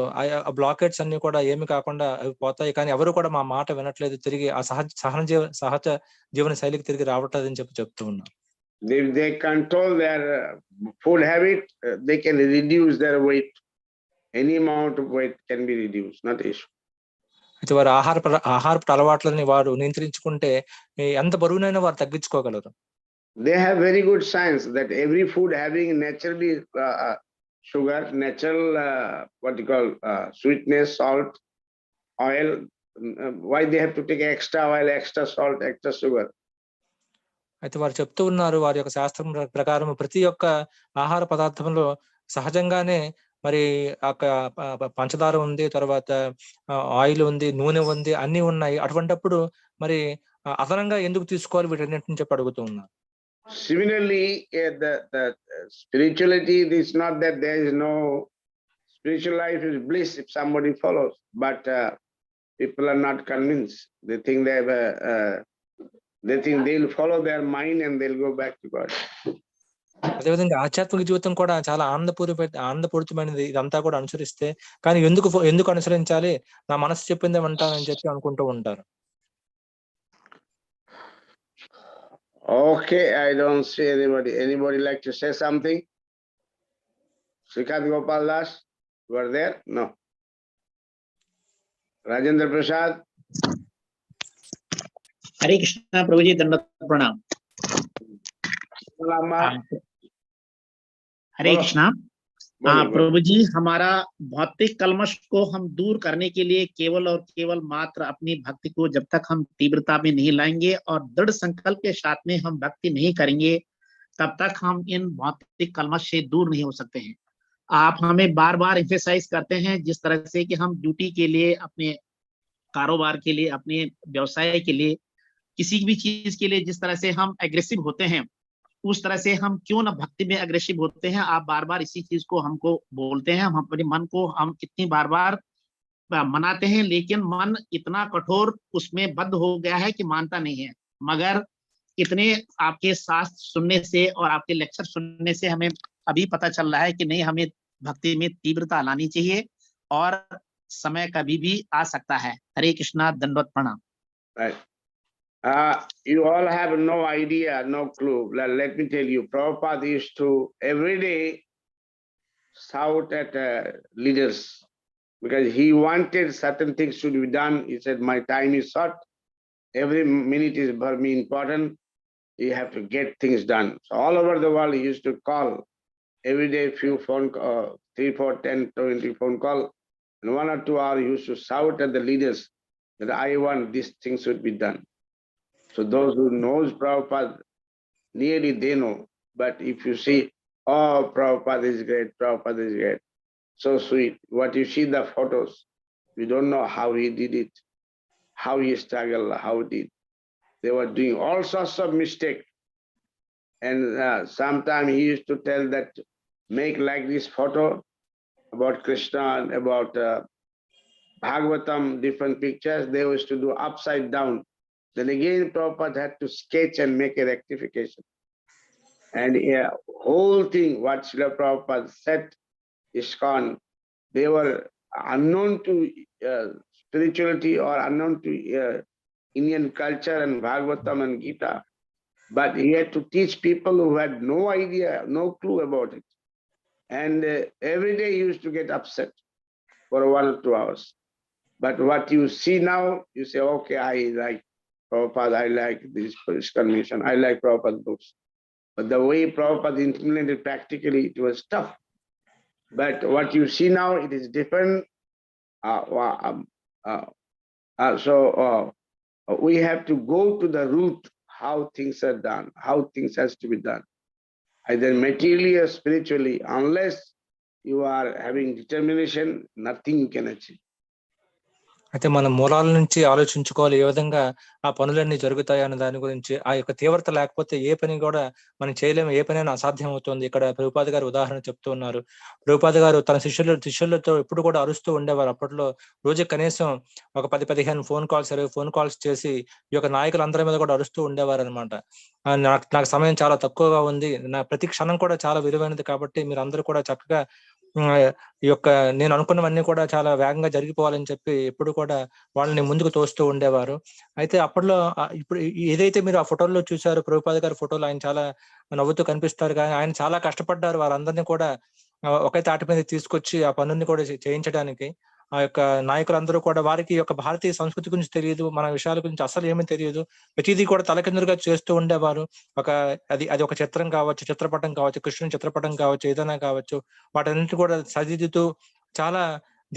C: ఆ బ్లాకెట్స్ అన్ని కూడా ఏమి కాకుండా అవి పోతాయి. కానీ ఎవరు కూడా మా మాట వినట్లేదు. తిరిగి ఆ సహజ జీవన శైలికి తిరిగి రావట్లేదని చెప్తూ ఉన్నారు.
A: If they control their food habit, they can reduce their weight. Any amount of weight can be reduced, not issue.
C: అయితే వారు ఆహారపు అలవాట్లని వారు నియంత్రించుకుంటే ఎంత బరువునైనా వారు తగ్గించుకోగలరు.
A: They have very good science that every food having naturally sugar, natural what you call sweetness, salt, oil. Why they have to take extra oil, extra salt, extra sugar?
C: అయితే వారు చెప్తూ ఉన్నారు, వారి యొక్క శాస్త్రం ప్రకారం ప్రతి ఒక్క ఆహార పదార్థంలో సహజంగానే మరి పంచదార ఉంది, తర్వాత ఆయిల్ ఉంది, నూనె ఉంది, అన్ని ఉన్నాయి. అటువంటిప్పుడు మరి అదనంగా ఎందుకు తీసుకోవాలి వీటన్నిటిని చెప్పి అడుగుతూ ఉన్నారు.
A: Similarly, the spirituality is not that there is no spiritual life is bliss if somebody follows, but people are not convinced. They think they'll follow their mind and they'll go back to God.
C: అదేవిధంగా ఆధ్యాత్మిక జీవితం కూడా చాలా ఆనందపూరితమైనది. ఇదంతా కూడా అనుసరిస్తే, కానీ ఎందుకు అనుసరించాలి, నా మనసు చెప్పిందే వింటానని చెప్పి అనుకుంటూ ఉంటారు.
A: Okay, I don't see anybody. Anybody like to say something? Srikanth Gopal Das, you are there? No. Rajendra Prasad?
G: हरे कृष्णा प्रभु जी, दंडवत प्रणाम। हरे कृष्णा। हाँ प्रभु जी, हमारा भौतिक कलमश को हम दूर करने के लिए केवल और केवल मात्र अपनी भक्ति को जब तक हम तीव्रता में नहीं लाएंगे और दृढ़ संकल्प के साथ में हम भक्ति नहीं करेंगे, तब तक हम इन भौतिक कलमश से दूर नहीं हो सकते हैं। आप हमें बार बार एम्फेसाइज करते हैं जिस तरह से कि हम ड्यूटी के लिए, अपने कारोबार के लिए, अपने व्यवसाय के लिए, किसी भी चीज के लिए जिस तरह से हम एग्रेसिव होते हैं, उस तरह से हम क्यों ना भक्ति में अग्रेसिव होते हैं। आप बार बार इसी चीज को हमको बोलते हैं। हम अपने मन को हम कितनी बार बार मनाते हैं, लेकिन मन इतना कठोर उसमें बद्ध हो गया है कि मानता नहीं है। मगर इतने आपके शास्त्र सुनने से और आपके लेक्चर सुनने से हमें अभी पता चल रहा है कि नहीं, हमें भक्ति में तीव्रता लानी चाहिए और समय कभी भी आ सकता है। हरे कृष्णा, दंडवत प्रणाम।
A: You all have no idea, no clue. Let me tell you, Prabhupada used to every day shout at leaders because he wanted certain things to be done. He said, my time is short. Every minute is for me important. You have to get things done. So all over the world, he used to call every day, few phone call, 3, 4, 10, 20 phone call. And 1 or 2 hours, he used to shout at the leaders that I want these things should be done. So those who knows Prabhupada, nearly they know. But if you see, oh, Prabhupada is great, Prabhupada is great, so sweet. What you see the photos, you don't know how he did it, how he struggled, how he did. They were doing all sorts of mistakes. And sometimes he used to tell that, make like this photo about Krishna and about Bhagavatam, different pictures, they used to do upside down. Then again, Prabhupada had to sketch and make a rectification. And whole thing, what Srila Prabhupada said, ISKCON, they were unknown to spirituality or unknown to Indian culture and Bhagavatam and Gita. But he had to teach people who had no idea, no clue about it. And every day he used to get upset for 1 or 2 hours. But what you see now, you say, okay, I like Prabhupada, I like this convention, I like Prabhupada's books. But the way Prabhupada implemented practically, it was tough. But what you see now, it is different. So we have to go to the root, how things are done, how things has to be done, either materially or spiritually. Unless you are having determination, nothing you can achieve.
C: అయితే మన మూలాల నుంచి ఆలోచించుకోవాలి, ఏ విధంగా ఆ పనులన్నీ జరుగుతాయి అనే దాని గురించి. ఆ యొక్క తీవ్రత లేకపోతే ఏ పని కూడా మనం చేయలేము, ఏ పనైనా అసాధ్యం అవుతుంది. ఇక్కడ ప్రభుపాద గారు ఉదాహరణ చెప్తూ ఉన్నారు. ప్రభుపాద గారు తన శిష్యులతో ఎప్పుడు కూడా అరుస్తూ ఉండేవారు. అప్పట్లో రోజు కనీసం ఒక 10-15 ఫోన్ కాల్స్, 20 ఫోన్ కాల్స్ చేసి ఈ యొక్క నాయకులందరి మీద కూడా అరుస్తూ ఉండేవారు అనమాట. నాకు సమయం చాలా తక్కువగా ఉంది, నా ప్రతి క్షణం కూడా చాలా విలువైనది, కాబట్టి మీరందరూ కూడా చక్కగా ఈ యొక్క నేను అనుకున్నవన్నీ కూడా చాలా వేగంగా జరిగిపోవాలని చెప్పి ఎప్పుడు కూడా వాళ్ళని ముందుకు తోస్తూ ఉండేవారు. అయితే అప్పట్లో ఇప్పుడు ఏదైతే మీరు ఆ ఫోటోల్లో చూసారో, ప్రభుపాద గారి ఫోటోలో ఆయన చాలా నవ్వుతూ కనిపిస్తారు, కానీ ఆయన చాలా కష్టపడ్డారు వారందరినీ కూడా ఒకే తాటి మీద తీసుకొచ్చి ఆ పనుల్ని కూడా చేయించడానికి. ఆ యొక్క నాయకులందరూ కూడా వారికి యొక్క భారతీయ సంస్కృతి గురించి తెలియదు, మన విషయాల గురించి అసలు ఏమీ తెలియదు, ప్రతిదీ కూడా తలకిందులుగా చేస్తూ ఉండేవారు. అది ఒక చిత్రం కావచ్చు, చిత్రపటం కావచ్చు, కృష్ణుని చిత్రపటం కావచ్చు, ఏదైనా కావచ్చు, వాటన్నిటి కూడా సరిదిద్దుతూ చాలా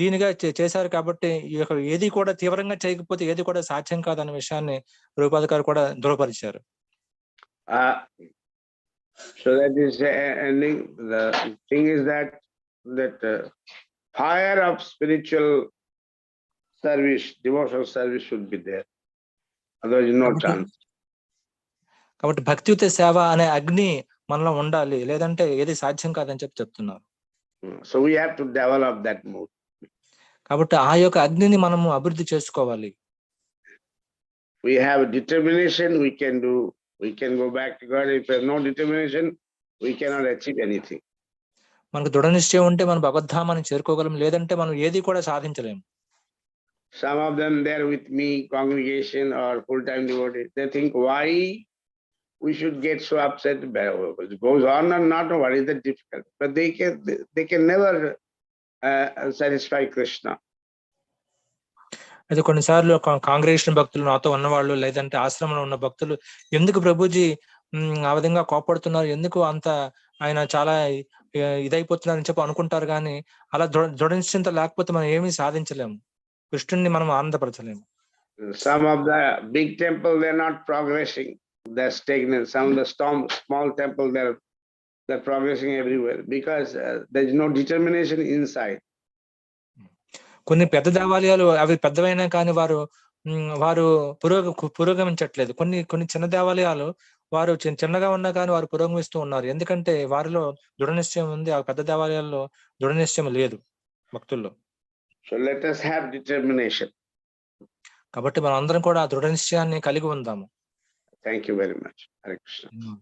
C: దీనిగా చేశారు. కాబట్టి ఈ యొక్క ఏది కూడా తీవ్రంగా చేయకపోతే ఏది కూడా సాధ్యం కాదన్న విషయాన్ని ప్రభుపాద గారు కూడా ధృవపరిచారు.
A: So that is ending. The thing is that fire of spiritual service, devotional service should be there. Otherwise, no chance.
C: కాబట్టి భక్తియుత సేవ అనే అగ్ని మనలో ఉండాలి, లేదంటే ఏది సాధ్యం కాదని చెప్తున్నారు.
A: So we have to develop that mood.
C: కాబట్టి ఆ యొక్క అగ్నిని మనము అభివృద్ధి చేసుకోవాలి.
A: We have determination, we can do, we can go back to God. If there is no determination, we cannot achieve anything.
C: మనకు దృఢ నిశ్చయం ఉంటే మనం భగవద్ధామాన్ని చేరుకోగలం, లేదంటే మనం ఏది కూడా సాధించలేము.
A: Some of them there with me, congregation or full-time devotees, they think why we should get so upset. It goes on and not, what is the difficult? But they can never satisfy Krishna.
C: అయితే కొన్నిసార్లు congregation భక్తులు, నాతో ఉన్నవాళ్ళు, లేదంటే ఆశ్రమంలో ఉన్న భక్తులు, ఎందుకు ప్రభుజీ ఆ విధంగా కోపడుతున్నారు, ఎందుకు అంత ఆయన చాలా ఇదైపోతున్నారని చెప్పి అనుకుంటారు, కానీ అలా దృఢ నిశ్చయంతో లేకపోతే మనం ఏమీ సాధించలేము, కృష్ణుడిని మనం ఆనందపరచలేము.
A: Some of the big temple, they're not progressing, they're stagnant. Some of the small temple, they're progressing everywhere because there's no determination inside.
C: కొన్ని పెద్ద దేవాలయాలు అవి పెద్దవైనా కానీ వారు పురోగమించట్లేదు. కొన్ని చిన్న దేవాలయాలు వారు చిన్నగా ఉన్నా కానీ వారు పురోగమిస్తూ ఉన్నారు, ఎందుకంటే వారిలో దృఢ నిశ్చయం ఉంది. ఆ పెద్ద దేవాలయాల్లో దృఢ నిశ్చయం లేదు భక్తుల్లో.
A: So let us have determination.
C: కాబట్టి మనం అందరం కూడా ఆ దృఢ నిశ్చయాన్ని కలిగి ఉందాము.
A: Thank you very much. Hare Krishna.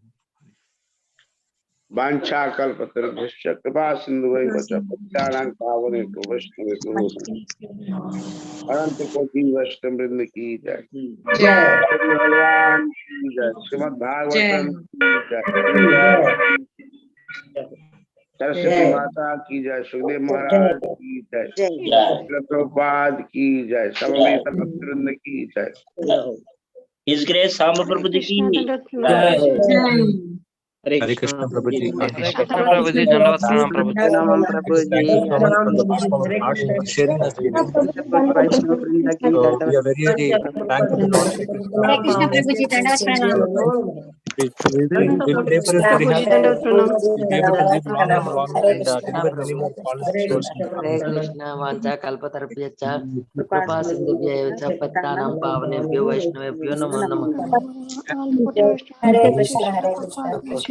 A: Vancha kalpatarubhyascha kripa sindhuvaiva cha patyanam pavanebhyo vaishnavebhyo Ananta Koti Vaishnava Vrinda ki jai. Bhagwan ki jai. Srimad Bhagavatam ki jai. Saraswati Mata ki jai. Sukdev Maharaj ki jai. Prabhupada ki jai. Samaveta Bhakta Vrinda ki jai.
B: His Grace Samba Prabhuji ki jai.
C: हरे कृष्ण प्रभु जी,
H: हरे कृष्ण प्रभु जी, धन्यवाद प्रणाम प्रभु जी,
I: नमः प्रभु जी,
C: sharing us with
I: वैष्णव वृंद की
C: so we are very thankful to Lord Shri Krishna.
J: हरे कृष्ण प्रभु जी, धन्यवाद प्रणाम।
C: We'll pray for us very happy. We'll be able to live long and long and deliver many more souls.
I: हरे कृष्ण वाचा कल्पतरुभ्यश्च कृपा सिन्धुभ्यैव च पतितानां पावनेभ्यो वैष्णवेभ्यो नमो नमः।
J: हरे कृष्ण हरे कृष्ण हरे कृष्ण।